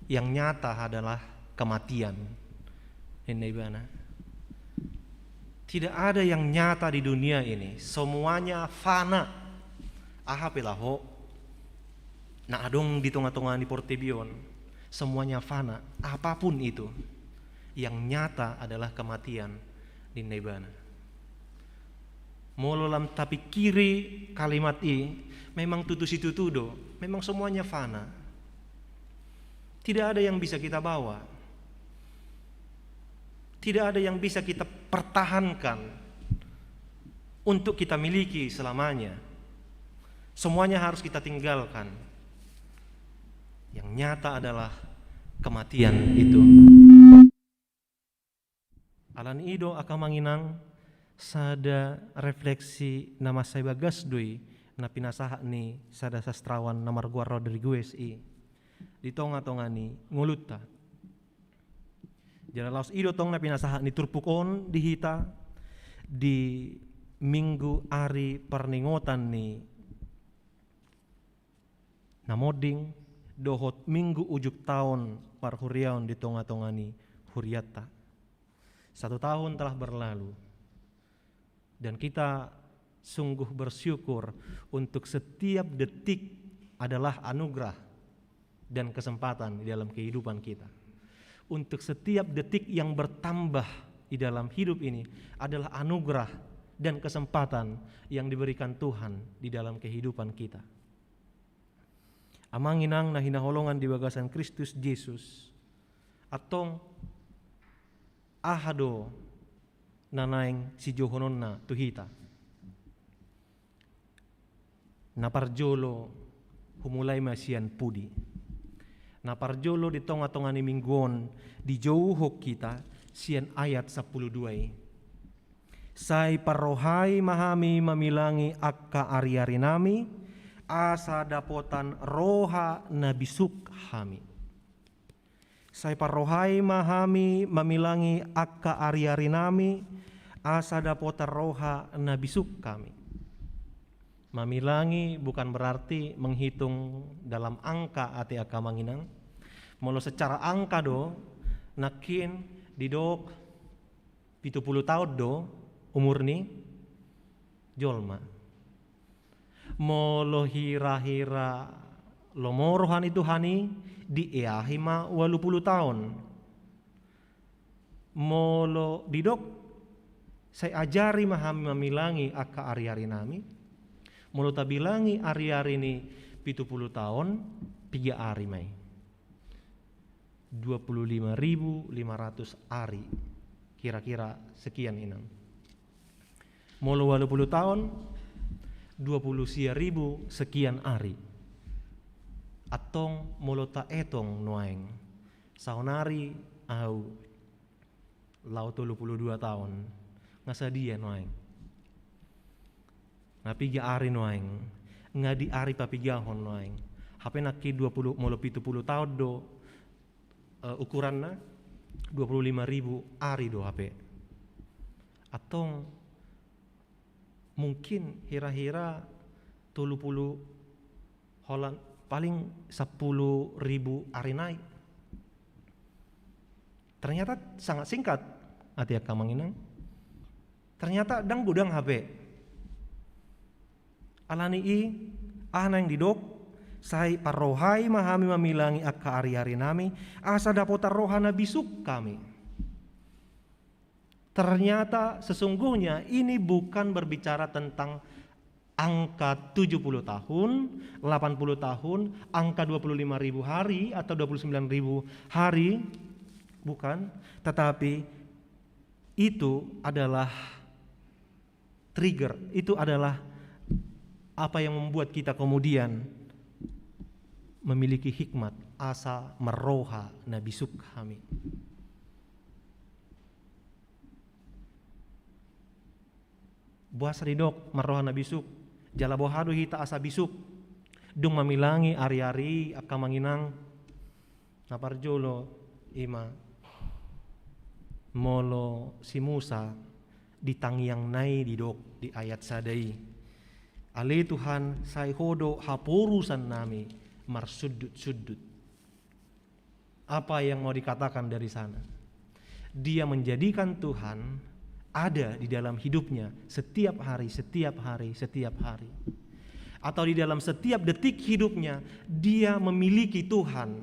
Yang nyata adalah kematian. Tidak ada yang nyata di dunia ini. Semuanya fana. Ahapilaho. Na adong di tengah-tengah di Portebion. Semuanya fana. Apapun itu. Yang nyata adalah kematian di Nebana. Mololam tapi kiri kalimat i memang tutusi-tutudo. Memang semuanya fana. Tidak ada yang bisa kita bawa. Tidak ada yang bisa kita pertahankan untuk kita miliki selamanya. Semuanya harus kita tinggalkan. Yang nyata adalah kematian itu. Alan ido akamanginang sada refleksi nama saya bagas dui na pinasaha ni sada sastrawan namar gua Rodriguez i. Di tonga-tonga ni nguluta. Jala laos ido tong na pinasaha ni turpukon di hita di minggu ari perningotan ni namoding dohot minggu ujuk tahun parhuriaon di tonga-tonga ni huriata. 1 tahun telah berlalu dan kita sungguh bersyukur untuk setiap detik adalah anugerah dan kesempatan di dalam kehidupan kita. Untuk setiap detik yang bertambah di dalam hidup ini adalah anugerah dan kesempatan yang diberikan Tuhan di dalam kehidupan kita. Amanginang nahina holongan di bagasan Kristus Yesus atong ahado nanaing si johononna tuhita. Naparjolo humulai masian pudi. Naparjolo di tonga-tonga ni mingguon di jauhok kita sian ayat 12. Sai parrohai mahami mamilangi akka ari-ari nami asa dapotan roha nabisuk hami. Sai parrohai mahami mamilangi akka ari-ari nami asa dapota roha nabisuk kami. Mamilangi bukan berarti menghitung dalam angka ati akamanginang. Molo secara angka do, nakin didok 70 tahun do umur ni jolma. Molo hira-hira lomorohan itu hani di eahima 80 tahun. Molo didok saya ajari mahami mamilangi aka ari-ari nami. Molo tabilangi ari-ari ni 70 tahun 3 ari mai. 25.500 ari. Kira-kira sekian inang. Molo 80 tahun 20.000 sekian ari. Atong molo ta etong nuaeng. Saunari au lau 32 tahun. Ngasa dia nuaeng. Ngapiga ari nuaeng, ngadi ari papigahon nuaeng. Hape naki 20 molo 70 tahun do ukuranna 25.000 ari do hape. Atong mungkin hira-hira 30 holan paling 10.000 ari naik. Ternyata sangat singkat ati akamanginang. Ternyata dang gudang hape. Alani yang didok sai parohai mahami mamilangi akka ari-ari nami asa dapota rohana bisuk kami. Ternyata sesungguhnya ini bukan berbicara tentang angka 70 tahun, 80 tahun, angka 25.000 hari atau 29.000 hari, bukan, tetapi itu adalah trigger, itu adalah apa yang membuat kita kemudian memiliki hikmat asa meroha nabisuk kami. Buas ridok meroha nabisuk jala bohadu hita asa bisuk dung mamilangi ari-ari akamanginang naparjolo ima molo si Musa ditangyang nai didok di ayat sadai. Ale Tuhan sai hodo hapurusan nami marsudut-sudut. Apa yang mau dikatakan dari sana? Dia menjadikan Tuhan ada di dalam hidupnya setiap hari. Atau di dalam setiap detik hidupnya dia memiliki Tuhan.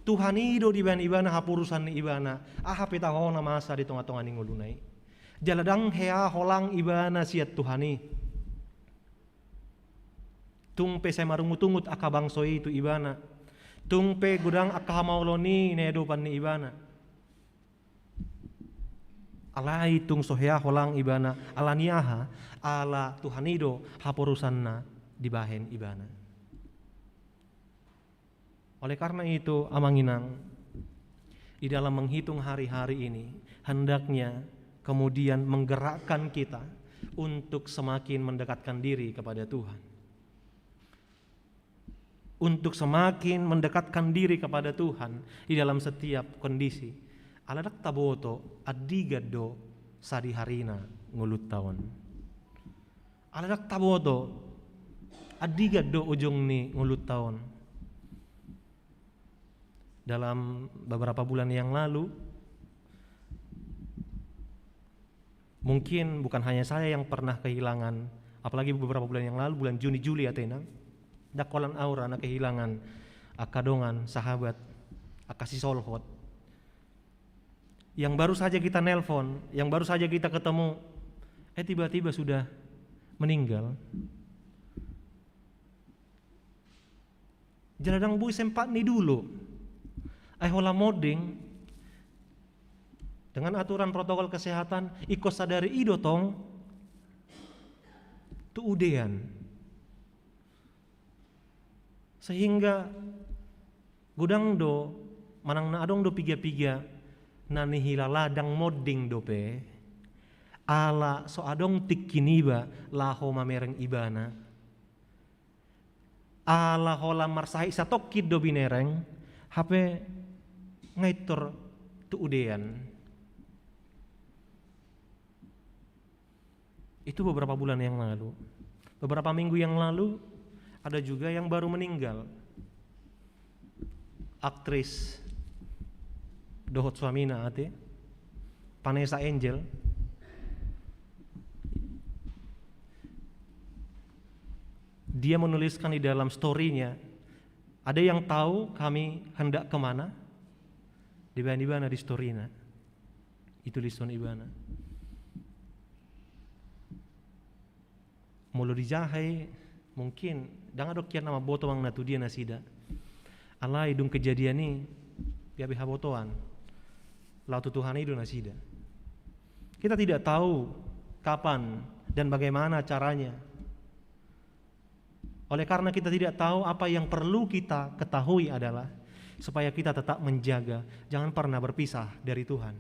Tuhan ido di ibana hapurusan ni ibana. Peta hona masa di tengah-tengah ningulunai. Jaladang hea holang ibana siat Tuhani. Tungpe saya marungutungut aka bangsoi itu ibana. Tungpe gudang aka hamauloni nedopan ni ibana. Alai tung sohea holang ibana alaniaha ala Tuhanido haporusanna dibahen ibana. Oleh karena itu amanginang di dalam menghitung hari-hari ini hendaknya kemudian menggerakkan kita untuk semakin mendekatkan diri kepada Tuhan. Untuk semakin mendekatkan diri kepada Tuhan di dalam setiap kondisi. Aladak taboto adigado sadi harina ngulut tahun. Aladak taboto adigado ujung ni ngulut tahun. Dalam beberapa bulan yang lalu, mungkin bukan hanya saya yang pernah kehilangan, apalagi beberapa bulan yang lalu, bulan Juni Juli Atenang, dakolan aura na kehilangan akadongan sahabat akasi solhot yang baru saja kita nelpon, yang baru saja kita ketemu, tiba-tiba sudah meninggal. Jaladang bui sempat ni dulu hola moding dengan aturan protokol kesehatan ikut sadari ido tong tu udean. Sehingga gudang do manang na adong do piga-piga nani hila ladang moding dope ala so adong tikiniba laho mamereng ibana ala hola marsahi satokid do binereng hape ngaitor tu udean Itu beberapa bulan yang lalu. Beberapa minggu yang lalu ada juga yang baru meninggal. Aktris dohot suamina ate Vanessa Angel. Dia menuliskan di dalam story-nya, ada yang tahu kami hendak kemana? Di Ibana di story-nya. Itu lison Ibana. Mulu dijahai mungkin dang adok kian nama boto mang natu dia nasida. Alai dung kejadian ni piabe habotoan. Lautu Tuhan itu nasida. Kita tidak tahu kapan dan bagaimana caranya. Oleh karena kita tidak tahu, apa yang perlu kita ketahui adalah supaya kita tetap menjaga, jangan pernah berpisah dari Tuhan.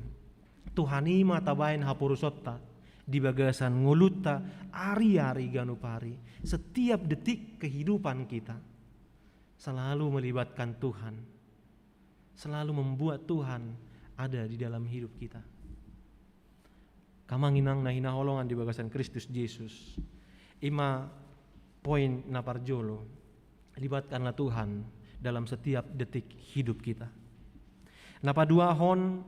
Tuhan ima tabain hapurusotta di bagasan nguluta ari-ari ganupari. Setiap detik kehidupan kita selalu melibatkan Tuhan, selalu membuat Tuhan ada di dalam hidup kita. Kamanginang nahina holongan di bagasan Kristus Yesus. Ima poin naparjolo, libatkanlah Tuhan dalam setiap detik hidup kita. Napa dua hon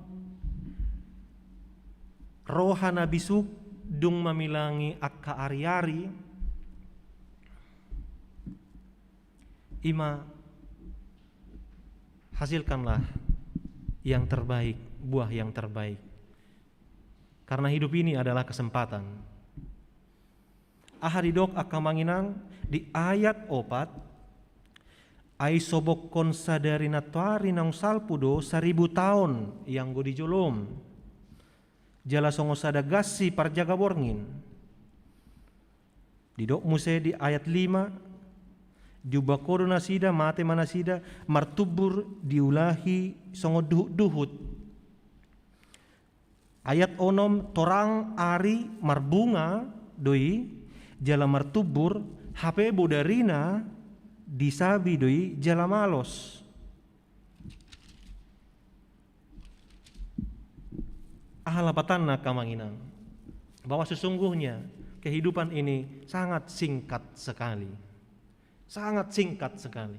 rohana bisuk dung mamilangi akka ari-ari ima hasilkanlah yang terbaik, buah yang terbaik. Karena hidup ini adalah kesempatan. Aharidok akamanginang di ayat 4 ai sobok konsa dari natuari nang salpudo 1000 tahun yang go dijolom jala songo sada gassi parjaga borngin. Didok muse di ayat 5 diubakodo nasida mate manasida martubur diulahi songo duhut. Ayat 6 torang ari marbunga doi jala martubur HP bodarina disabi doi jala malos. Ahalapatanna kamanginang bahwa sesungguhnya kehidupan ini sangat singkat sekali. Sangat singkat sekali.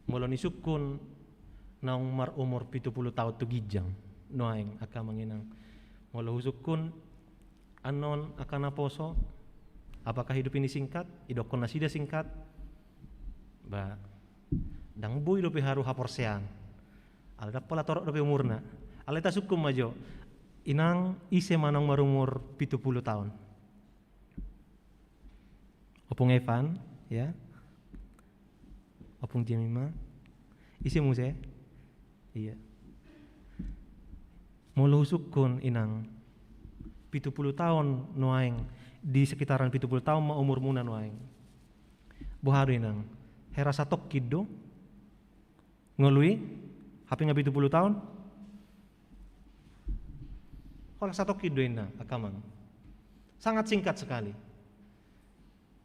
Mulai sukun naung mar umur 70 tahun tu gijang noaeng akamanginang. Mulai sukun anon akan aposo. Apakah hidup ini singkat? Idokon nasida singkat. Ba dang boy dope haru haporsean. Alda pala torok dope umurna. Aleta sukum majo. Inang ise manong marumur 70 tahun. Opung Evan, ya. Opung Jemima. Ise muse. Iya. Mulu sukun inang 70 tahun noaeng di sekitaran 70 tahun ma umur muna noaeng. Buhado inang hera satok kiddo ngelui hape nga 70 tahun. Kalau satok kiddo ina akamang. Sangat singkat sekali.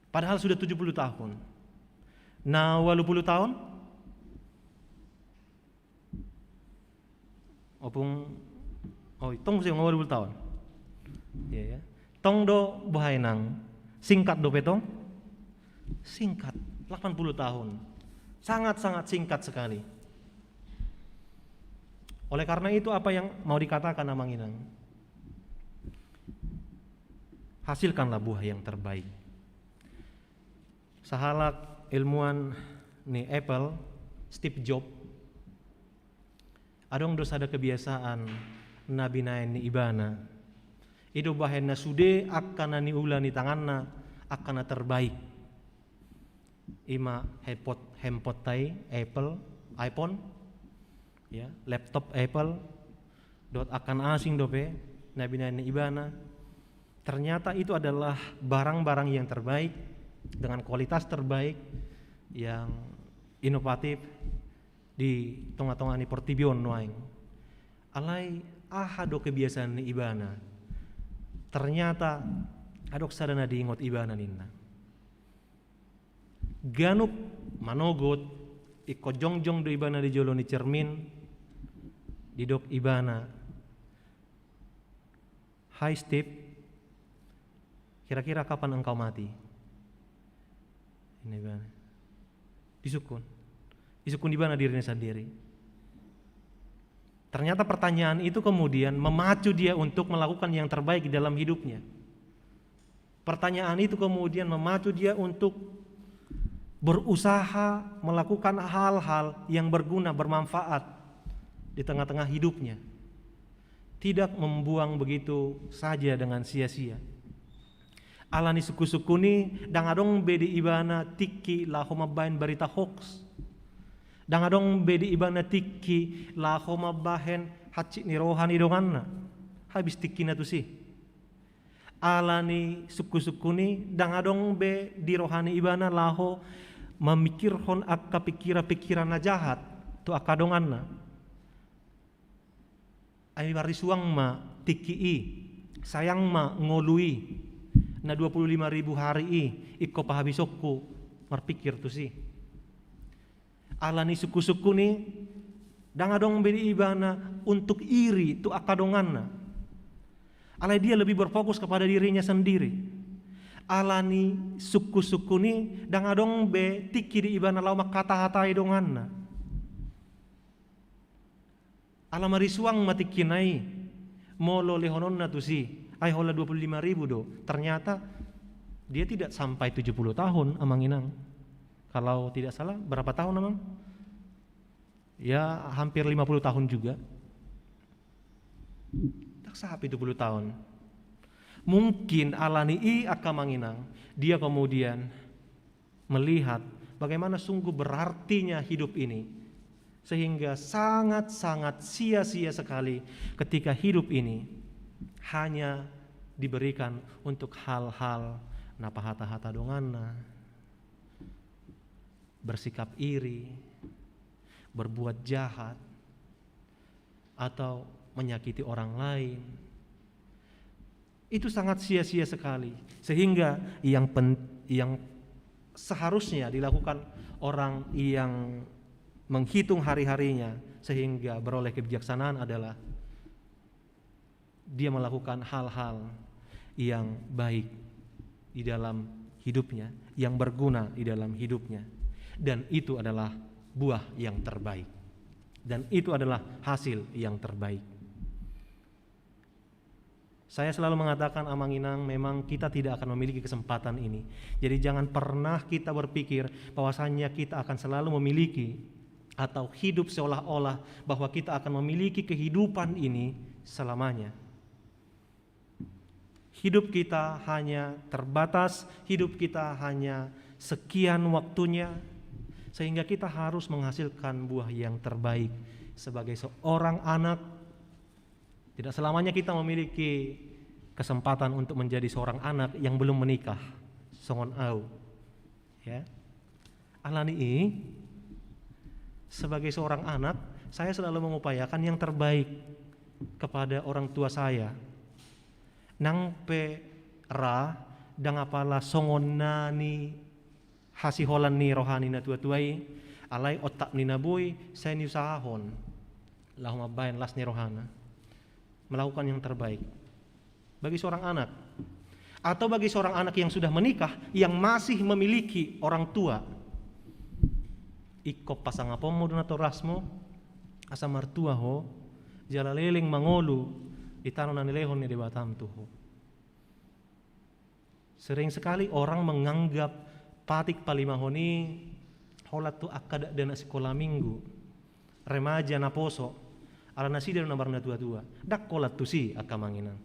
Padahal sudah 70 tahun. Nah 80 tahun opung tong sih 80 tahun. Iya ya. Tong do buhay nang singkat do petong. Singkat 80 tahun. Sangat-sangat singkat sekali. Oleh karena itu apa yang mau dikatakan Amang Inang? Hasilkanlah buah yang terbaik. Sahalak ilmuwan ni Apple, Steve Jobs, adong dos ada kebiasaan nabi naen ni ibana. Ido bahenna sude akan ni ulah ni tanganna akan terbaik. Ima handphone tai Apple, iPhone, ya, laptop Apple, dot akan asing dope nabi naen ni ibana. Ternyata itu adalah barang-barang yang terbaik dengan kualitas terbaik yang inovatif di tengah-tengah ni portibion noaing. Alai ahado kebiasaan ni ibana. Ternyata adok sadana diingot ibana ninna. Ganup manogot iko jongjong do ibana di jolo ni cermin didok ibana. Hai Steve, Kira-kira kapan engkau mati? Ini bagaimana? Disukun. Disukun di mana dirinya sendiri? Ternyata pertanyaan itu kemudian memacu dia untuk melakukan yang terbaik di dalam hidupnya. Pertanyaan itu kemudian memacu dia untuk berusaha melakukan hal-hal yang berguna, bermanfaat di tengah-tengah hidupnya. Tidak membuang begitu saja dengan sia-sia. Alani suku-suku ni dangadong bedi ibana tiki lahoma bain berita hoax. Dangadong bedi ibana tiki lahoma bahen haci ni rohani donganna. Habis tiki na tu si. Alani suku-suku ni dangadong be di rohani ibana laho memikirhon akka pikira-pikiran na jahat tu akadonganna. Ai warisuang ma tiki i sayang ma ngolui na 25.000 hari i iko pahabisokku marpikir tu si. Alani suku-suku ni dangadong bedi ibana untuk iri tu akadonganna. Alai dia lebih berfokus kepada dirinya sendiri. Alani suku-suku ni dangadong be tiki di ibana lau makata-hatai donganna. Alamarisuang matikinai molo lehononna tu si ai hola 25.000 do. Ternyata dia tidak sampai 70 tahun amang inang. Kalau tidak salah berapa tahun amang? Ya hampir 50 tahun juga. Tak sampai 70 tahun. Mungkin alani i akamanginang dia kemudian melihat bagaimana sungguh berartinya hidup ini, sehingga sangat-sangat sia-sia sekali ketika hidup ini hanya diberikan untuk hal-hal napa hata-hata donganna, bersikap iri, berbuat jahat, atau menyakiti orang lain. Itu sangat sia-sia sekali, sehingga yang seharusnya dilakukan orang yang menghitung hari-harinya sehingga beroleh kebijaksanaan adalah dia melakukan hal-hal yang baik di dalam hidupnya, yang berguna di dalam hidupnya, dan itu adalah buah yang terbaik, dan itu adalah hasil yang terbaik. Saya selalu mengatakan amanginang, memang kita tidak akan memiliki kesempatan ini. Jadi jangan pernah kita berpikir bahwasannya kita akan selalu memiliki atau hidup seolah-olah bahwa kita akan memiliki kehidupan ini selamanya. Hidup kita hanya terbatas, hidup kita hanya sekian waktunya, sehingga kita harus menghasilkan buah yang terbaik sebagai seorang anak. Tidak selamanya kita memiliki kesempatan untuk menjadi seorang anak yang belum menikah. Songon au. Ya. Alani i sebagai seorang anak, saya selalu mengupayakan yang terbaik kepada orang tua saya. Nang pe ra dang apala songon nani hasiholan ni rohani na tua-tuai alai otak ni naboy saya ni usahahon lahuma bayan las ni rohana melakukan yang terbaik bagi seorang anak, atau bagi seorang anak yang sudah menikah yang masih memiliki orang tua. Iko pasangapomo donato rasmo asa martua ho jalaleleng mangolu itano nanilehon ni debatam tuho. Sering sekali orang menganggap patik palimahoni holat tu akada dana sekolah minggu remaja na poso ala nasida na barna tua-tua dak kolat tu si akamanginan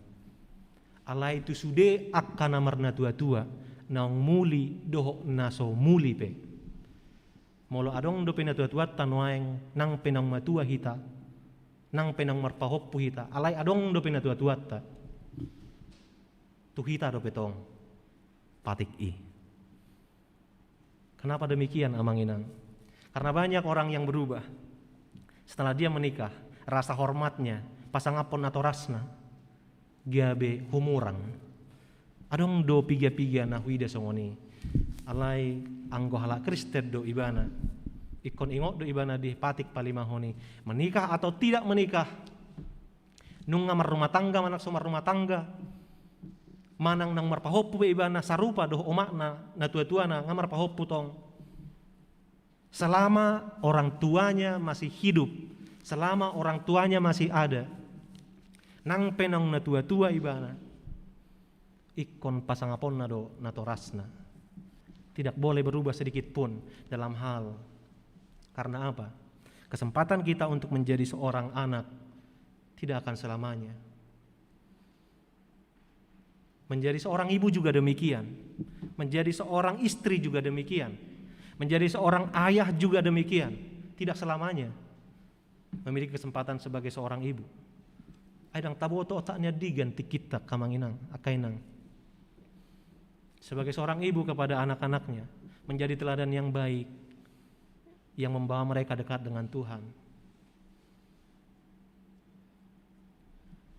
alai tu sude akana marna tua-tua naong muli doho naso muli pe molo adong do pena tua-tua tanwaeng nang penang matua hita nang penang marpahoppu hita alai adong do pena tua-tua ta tu hita do petong patik i. Kenapa demikian amanginang? Karena banyak orang yang berubah setelah dia menikah. Rasa hormatnya pasangapon atau rasna gabe humurang adong do piga-piga na huida songoni alai anggo hala Kristen do ibana ikon ingot do ibana di patik palimahoni menikah atau tidak menikah nung ngamar rumah tangga manak somar rumah tangga manang nang marpahoppu be ibana sarupa doh omakna na tua-tuana ngamar pahoppu tong. Selama orang tuanya masih hidup, selama orang tuanya masih ada, nang penong na tua-tua ibana, ikon pasangapon na do na torasna. Tidak boleh berubah sedikit pun dalam hal. Karena apa? Kesempatan kita untuk menjadi seorang anak tidak akan selamanya. Menjadi seorang ibu juga demikian. Menjadi seorang istri juga demikian. Menjadi seorang ayah juga demikian. Tidak selamanya memiliki kesempatan sebagai seorang ibu. Aidang taboto otaknya diganti kita kamanginang, akainang. Sebagai seorang ibu kepada anak-anaknya, menjadi teladan yang baik, yang membawa mereka dekat dengan Tuhan.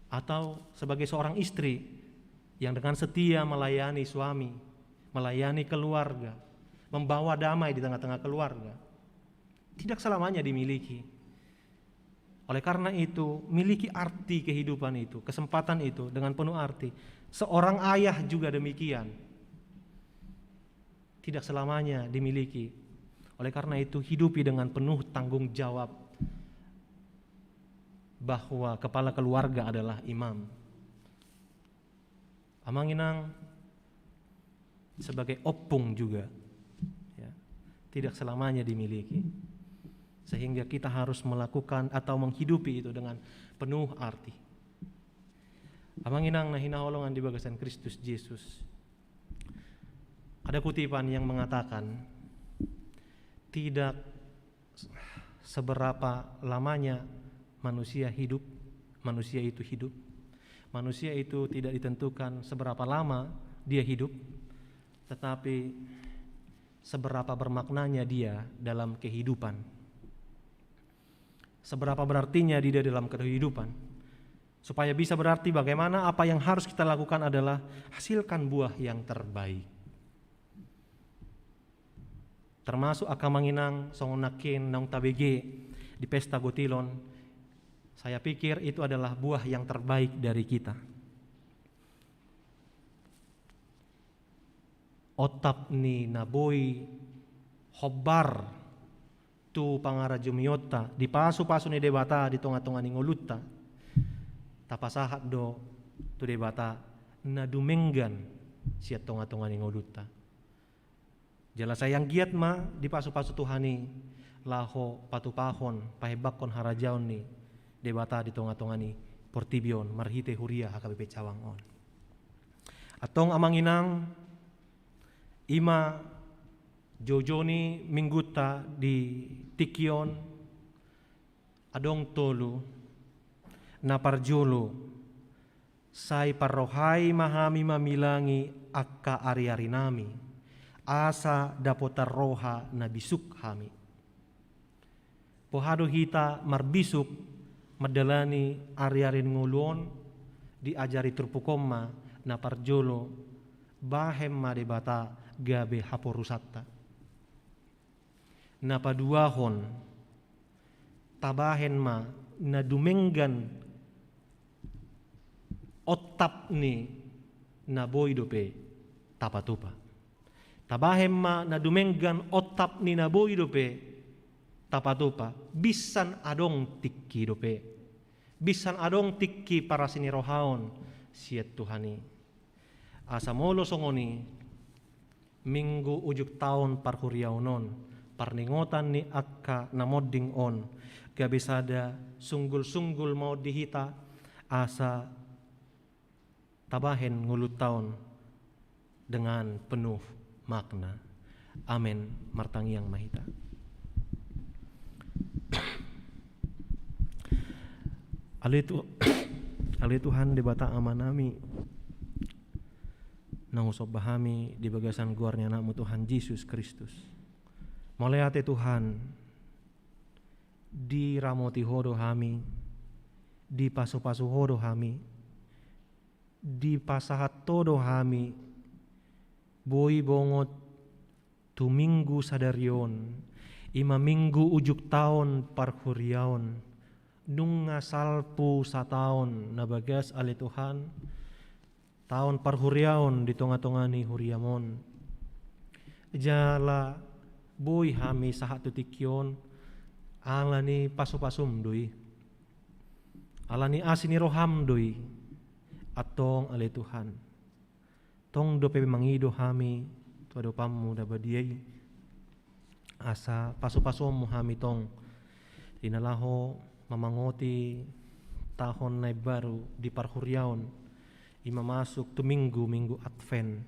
Atau sebagai seorang istri yang dengan setia melayani suami, melayani keluarga, membawa damai di tengah-tengah keluarga. Tidak selamanya dimiliki. Oleh karena itu, miliki arti kehidupan itu, kesempatan itu dengan penuh arti. Seorang ayah juga demikian. Tidak selamanya dimiliki. Oleh karena itu, hidupi dengan penuh tanggung jawab bahwa kepala keluarga adalah imam. Amanginang sebagai opung juga, ya, tidak selamanya dimiliki. Sehingga kita harus melakukan atau menghidupi itu dengan penuh arti. Amanginang na hinaholongan di bagasan Kristus Yesus. Ada kutipan yang mengatakan, tidak seberapa lamanya manusia hidup, manusia itu hidup. Manusia itu tidak ditentukan seberapa lama dia hidup, tetapi seberapa bermaknanya dia dalam kehidupan. Seberapa berartinya dia dalam kehidupan. Supaya bisa berarti bagaimana apa yang harus kita lakukan adalah hasilkan buah yang terbaik. Termasuk akamanginang songonakin naung tabege di pesta gotilon. Saya pikir itu adalah buah yang terbaik dari kita. Otap ni naboi hobar tu pangarajumiyota di pasu-pasu ni debata di tonga-tonga ni ngoluta. Tapasahat do tu debata na dumenggan siat tonga-tonga ni ngoluta. Jala sayang giat ma di pasu-pasu Tuhani laho patupahon pahebakon harajaon ni debata di tonga-tonga ni portibion marhite huria HKBP Cawang on. Atong amanginang ima jojoni mingguta di Tikion adong tolu na parjolo say parrohai mahami mamilangi akka ari-ari nami asa dapotar roha na bisuk hami. Pohado hita marbisuk madalani ari-arin ngulon diajari turpukoma na parjolo bahem madebata gabe haporusatta. Na paduahon tabahen ma na dumenggan otap ni na boydope tapatupa. Tabahem ma na dumenggan otap ni na boydope tapatupa. Bisan adong tikki dope. Bisan adong tikki para sinirohaon siat Tuhani. Asamolo songoni minggu ujuk tahun parhuriaunon parningotan ni akka namodding on gabisada sunggul-sunggul mau dihita asa tabahen ngulut tahun dengan penuh makna. Amin. Martangiang mahita. Ali Tuhan di bata amanami nangusop bahami di bagasan guarnya anakmu Tuhan Yesus Kristus. Moleate Tuhan di ramoti hodo hami, di pasu-pasu hodo hami, di pasahat todo hami, boi bongot tu minggu sadarion, ima minggu ujuk tahun parhuriaon, nung salpu sataon nabagas ali Tuhan, tahun parhuriaon di tonga-tonga ni huriamon. Jala boy hami sahat tutikyon ala ni pasupasum doi. Ala ni asin ni roham doi. Atong ale Tuhan. Tong dope mangido hami tuado pamu dabadiay. Asa pasupasum mo hami tong dinalaho mamangoti tahun na baru di parhuriaon imamasuk tu minggu Advent.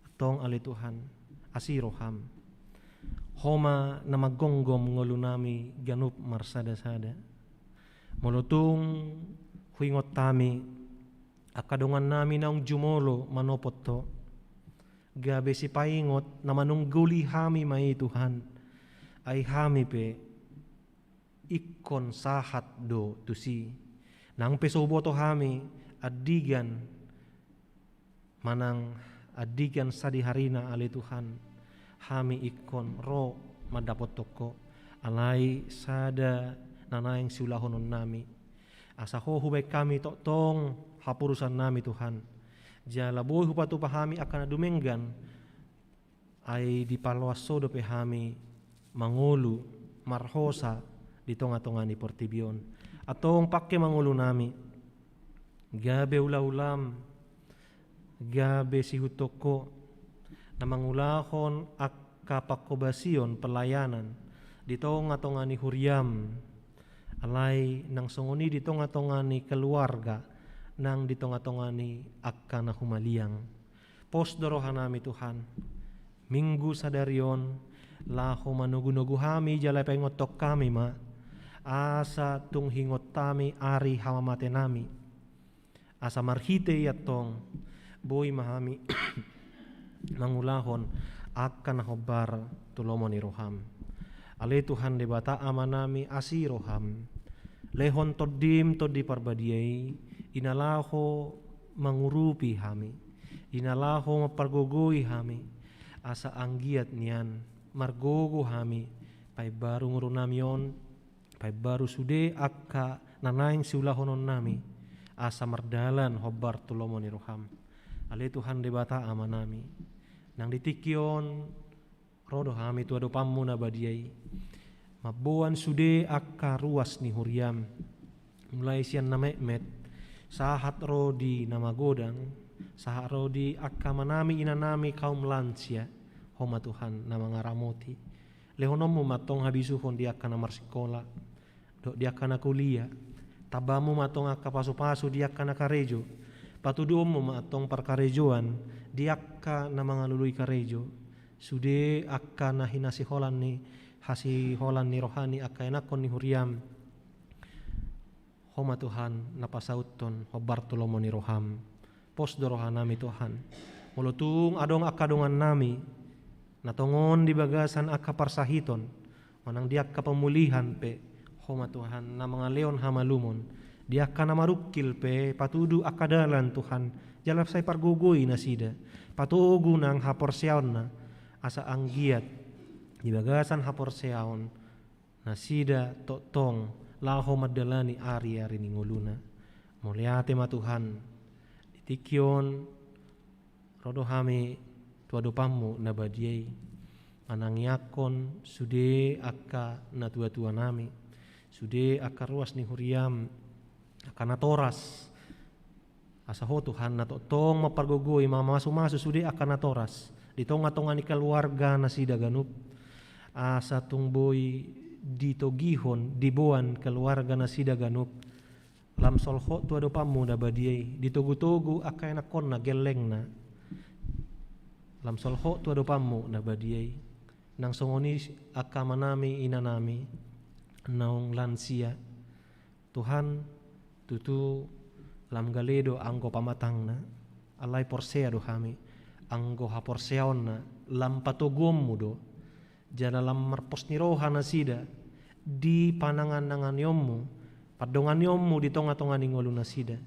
Atong ale Tuhan asiroham homa na maggonggom ngolo nami ganup marsada-sada mulutung huingot tami akadungan nami naong jumolo manopot to gabe si paingot na manungguli hami may Tuhan ay hami pe ikon sahat do tusi nang pesobo to hami adigan manang adigan sa diharina ali Tuhan hami ikon ro madapot toko alay sada nanayang siulahonon nami asa ho hubay kami tong hapurusan nami Tuhan jala boy hupatu pahami akan dumenggan ay dipalwaso do pehami mangulu marhosa di tonga-tonga ni Portibion atong pakke mangulu nami gabe ula-ulam gabe si hutoko na mangulahon akapakobasion pelayanan di tonga-tonga ni huriam alay nang songoni di tonga-tonga ni keluarga nang di tonga-tonga ni akka na humaliang posdorohan nami Tuhan minggu sadarion laho manugu-nugu hami jalay pengotok kami ma asa tung hingot tami ari hamamate nami asa marhite yatong boy mahami mangulahon akan hobar tulomo ni roham ale Tuhan debata amanami asi roham lehon todim todi parbadiai inalaho mangurupi hami inalaho mapargogoi hami asa anggiat nian margogo hami pai baru ngurunamion pai baru sude akka nanaing siulahonon nami asa mardalan hobar tulomo ni roham ale Tuhan debata amanami nang ditikyon rodo hami tuado pammu na badiay mabuan sude akka ruas ni huriam mulai sian na mekmet sahat rodi na magodang sahat rodi akka manami inanami kaum lansia homa Tuhan na mga ramoti lehonomu matong habisuhon di akka na marsikola do di akka na kuliah tabamu matong akka pasu-pasu di akka na karejo patuduom mo matong parkarejoan di akka na mga luluy karejo sude akka na hinasiholan ni hasiholan ni rohani akka enakon ni huriam homa Tuhan napasauton hobar tulomo ni roham posdorohan nami Tuhan mulutung adong akadongan nami natongon di bagasan akka parsahiton manang di akka pemulihan pe homa Tuhan na mga leon hamalumon di akka na marukil pe patudu akadalan Tuhan jalap say pargugoy na sida patugu nang haporseaon na asa anggiat di bagasan haporseaon na sida totong laho madalani ari-ari ni nguluna muliate ma Tuhan ditikyon rodo hami tuado pammu na badiay manangyakon sude akka na tua-tua nami sude akka ruas ni huriam akka na toras asa ho Tuhan na totong mapargogoy mamasu-masu sude akka na toras di tonga-tonga ni keluarga na sida ganup asa tungboy dito gihon dibuan keluarga na sida ganup lam solho tuado pammu na badiay ditugu-tugu akka enakon na geleng na lam solho tuado pammu na badiay nang songoni akka manami inanami naong lansia Tuhan tutu lam galedo anggo pamatang na alay porsea do hami anggo haporseaon na lam patugom do jana lam marpos niroha na sida di panangan nangan yommu padongan yommu di tonga-tonga ni ngolu na sida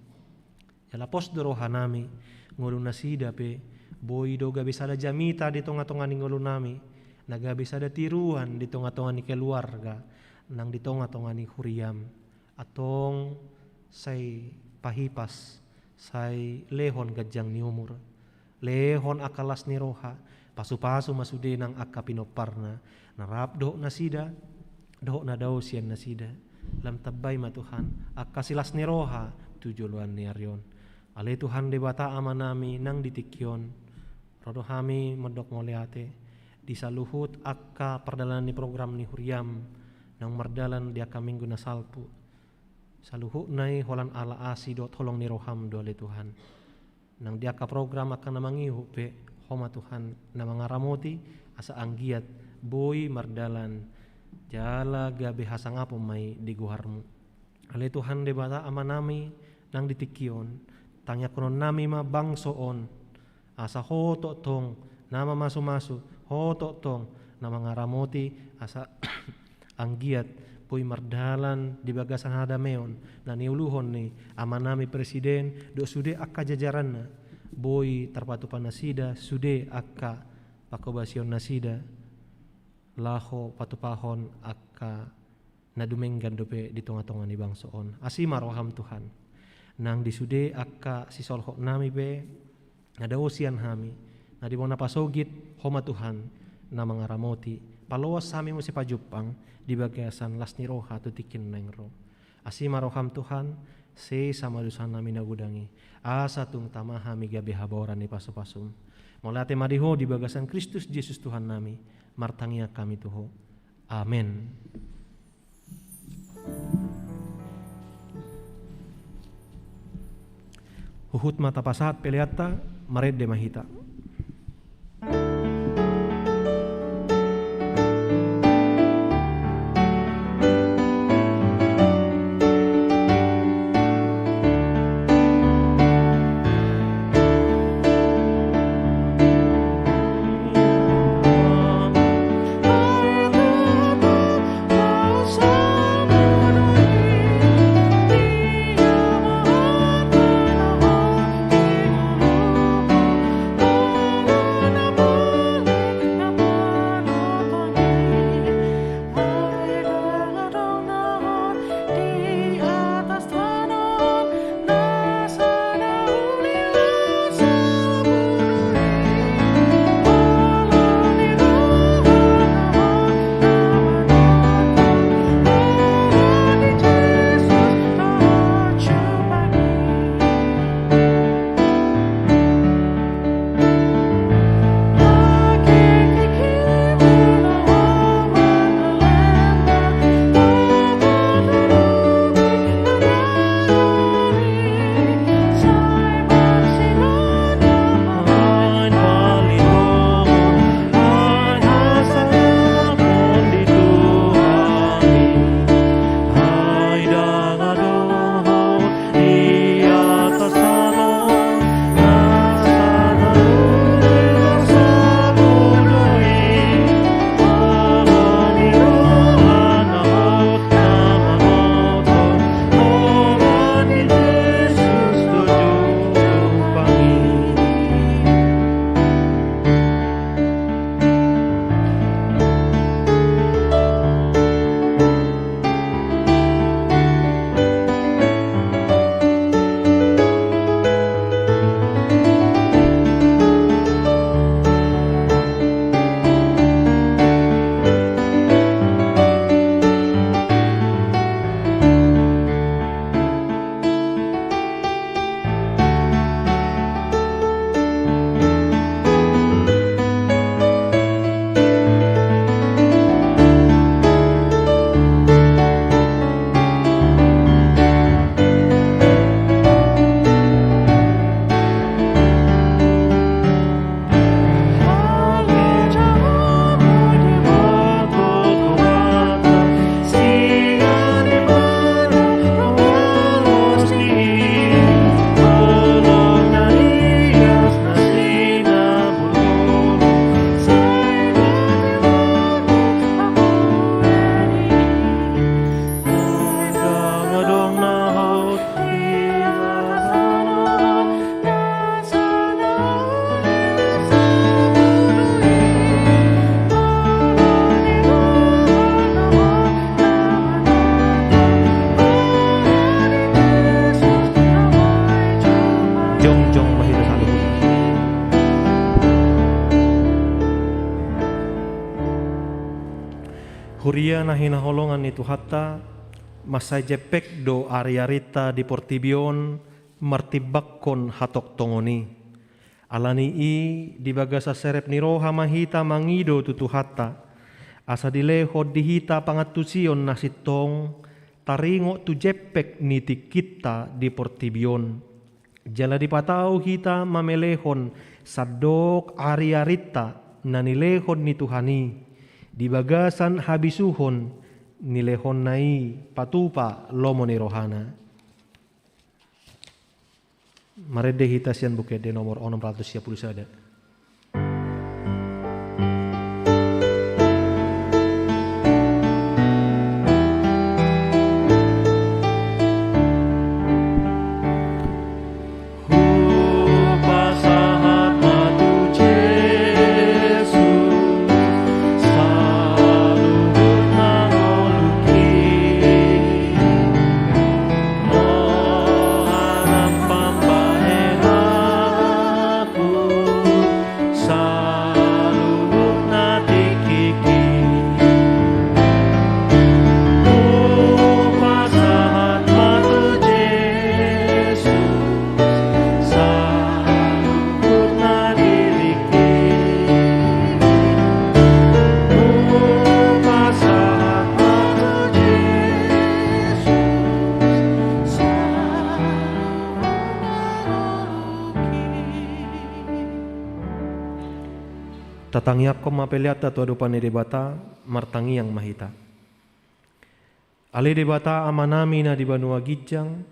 jala pos doroha nami ngolu na sida pe boy do gabi sada jamita di tonga-tonga ni ngolu nami nagabi sada tiruan di tonga-tonga ni keluarga nang di tonga-tonga ni huriam atong say pahipas sai lehon gajang ni umur, lehon akalas ni roha, pasu-pasu masude nang akka pinoparna, narap doh nasida, doh na daw siyan nasida, lam tabay matuhan, akka silas ni roha, tujuluan ni aryon. Ale Tuhan debata amanami nang ditikyon, rodo hami medok ngoleate, di saluhut akka perdalan ni program ni huriam, nang mardalan dia kaminggu na salpu, saluhut nai holan ala asi dot holong ni roham do ale Tuhan, nang dia ka program akan namangihu pe homa Tuhan namang ngaramoti asa anggiat boy mardalan jala gabe hasang apo may diguharmu. Ale Tuhan debata amanami nang ditikyon tangya kunon nami ma bangsoon asa hoto tong nama masu-masu hoto tong namang ngaramoti asa anggiat puy mardalan di bagasan hadameon na niuluhon ni amanami presiden do sude akka jajaran na boy tarpatupan nasida sude akka pakobasion nasida laho patupahon akka nadumenggan dope di tonga-tonga ni bangsoon asima roham Tuhan nang disude akka sisolhok nami pe nadawosian hami na di mona pasogit homa Tuhan na mangaramoti palawas sami mo si pajupang di bagasan las ni roha tutikin nang ro asima roham Tuhan se sama dusan nami nagudangi asa tung tamaha mi gabe haboran ni pasu-pasum molate madiho di bagasan Kristus Yesus Tuhan nami martangia kami tuho amen. Huhut mata pasat peleata mared de mahita. Oh dia na hinaholongan ni Tuhatta, masay jepek do ariarita di portibion, martibakkon hatok tongoni. Alani i di bagasa serep ni roha mahita mangido tu Tuhatta, asa dilehod dihita pangatusion na sitong, taringo tu jepek ni tikita di portibion. Jala dipatau hita mamelehon sadok ariarita na nilehon ni Tuhani. Di bagasan habisuhon nilehon nai patupa lomo ni rohana. Marede hita sian bukede nomor 630 sada. Tatangyak ko mapeliata tu adupan ni debata martangi yang mahita. Ali debata amanami na di Banua Gijang,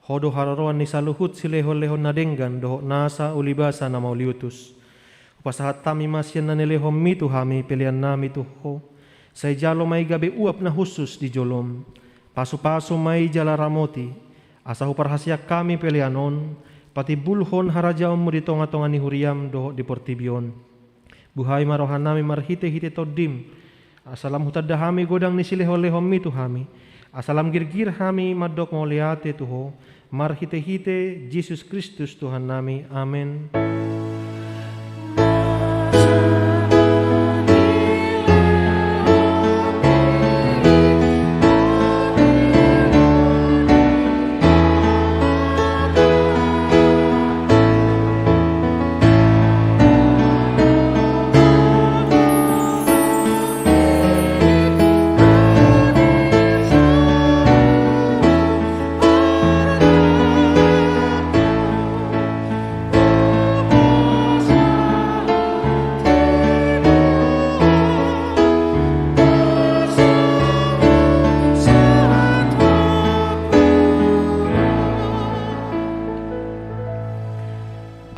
hodo hararoan ni saluhut silehon-lehon na denggan doho nasa ulibasa na mauliutus. Upasahat tami masyan na nilehom mitu hami pilihan nami tuho. Say jalo may gabi uap na husus di jolom. Pasu-pasu may jala ramoti. Asahu parhasyak kami pilihanon. Pati bulhon harajaom mo di tonga-tonga ni huriam doho di portibion. Buhay marohan nami marhite-hite todim. Asalam hutadda hami godang ni silehon-lehom mitu hami. Asalam girgir hami madok moliate tuho. Marhite-hite Jesus Kristus Tuhan nami. Amen.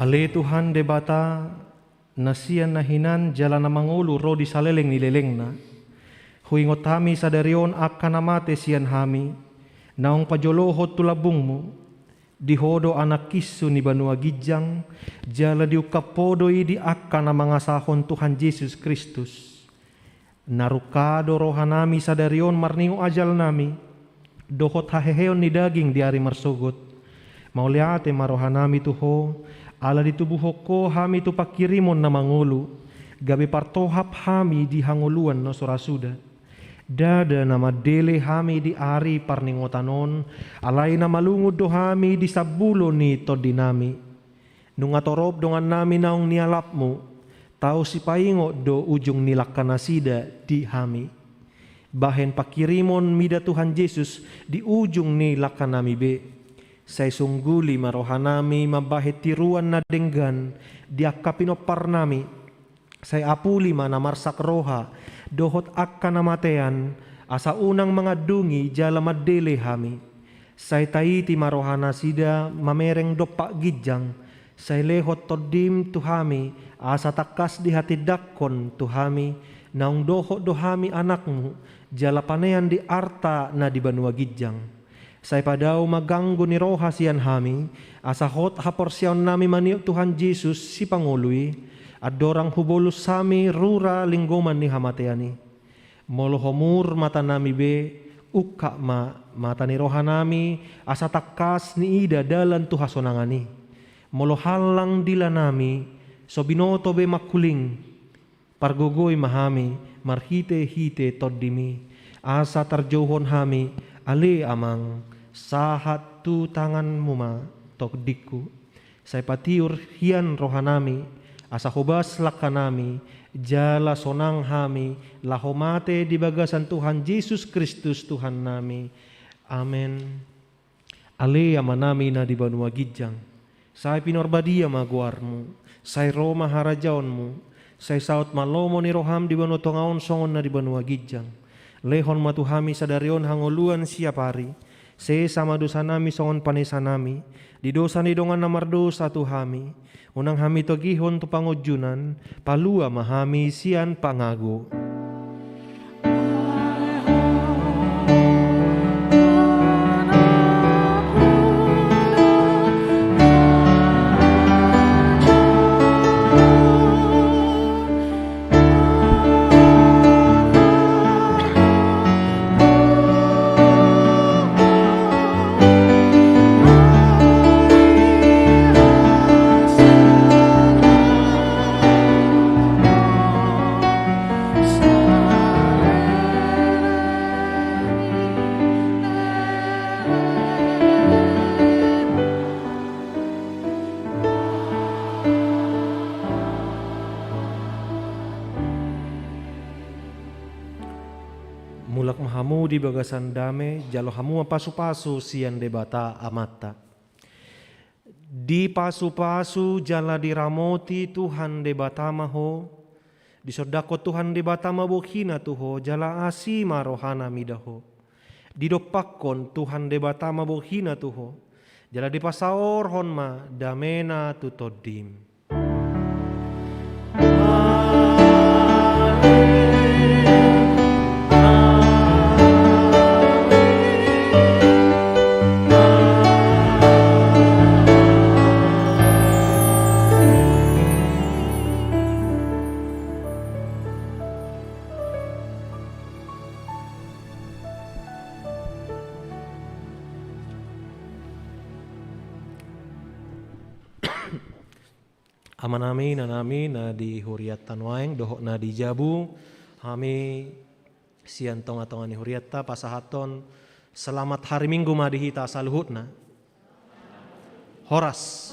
Ale Tuhan debata nasian nahinan jalan na mangulu ro di saleleng nileleng na. Huingot hami sadarion akan namate sian hami. Naong pajolohot tulabung mo. Dihodo anak kisu ni Banua Gijang. Jala diukapodoi di akan na mga sahon Tuhan Jesus Kristus. Narukado rohanami sadarion marningo ajal nami. Dohot haheheon ni daging di ari marsugot. Mauliate marohanami tuho. Ala ditubuhok ko hami tu pakirimon na mangulu, gabi partohap hami di hanguluan no sorasuda. Dada na madele hami di ari parningotanon, alay na malungod do hami di sabulo ni todinami. Nung atorob dongan nami naong nialap mo, tao si paingo do ujung nilakkanasida di hami. Bahen pakirimon mida Tuhan Yesus di ujung nilakkanami be. Say sungguli marohanami mabahit tiruan na denggan diakapinopar nami. Say apuli manamarsak roha dohot akka namatean asa unang mga dungi jala madele hami. Say taiti marohana sida mamereng dopak gijang. Say lehot todim tuhami asa takas di hati dakon tuhami. Naung dohot dohami anakmu jala panean di arta na di Banua Gijang. Say padaw maganggo ni roha siyan hami, asahot haporsyaon nami maniu Tuhan Jesus si Pangului, at dorang hubolus sami rura linggoman ni hamateani. Molohomur mata nami be, ukka mata ni roha nami, asa takas ni ida dalan tu hasonangani. Molohalang dila nami, so binoto be makuling, pargogoy mahami, marhite-hite toddimi. asa terjauhon hami ale amang sahat tu tanganmu ma tok diku. Saya patiur hian rohanami asa hobas lakanami jala sonang hami lahomate di bagasan Tuhan Yesus Kristus Tuhan nami. Amen. Ale amanami na di banua gijang. Saya pinorbadia maguarmu. Saya Roma harajaonmu. Saya saut malomo ni roham di banua tongaon songon na di banua gijang. Lehon matuhami sadarion hangoluan siap hari. Se sama dosa nami songon panesa nami. Di dosa ni dongan namar dosa tuhami. Unang hami togihon tu pangujunan. Palua mahami sian pangago. Mulak mahamu di bagasan dame jalo hamu pasu-pasu sian debata amata. Di pasu-pasu jala diramoti Tuhan debata maho. Di sodako Tuhan debata mabuhina tuho jala asima rohana midaho. Di dopakon Tuhan debata mabuhina tuho jala di pasaor honma damena tutodim. Amanami nanami na di huriat tanwaeng dohok na di jabu hami sian tonga-tonga ni huriatta pasahaton selamat hari Minggu madihita saluhutna. Horas.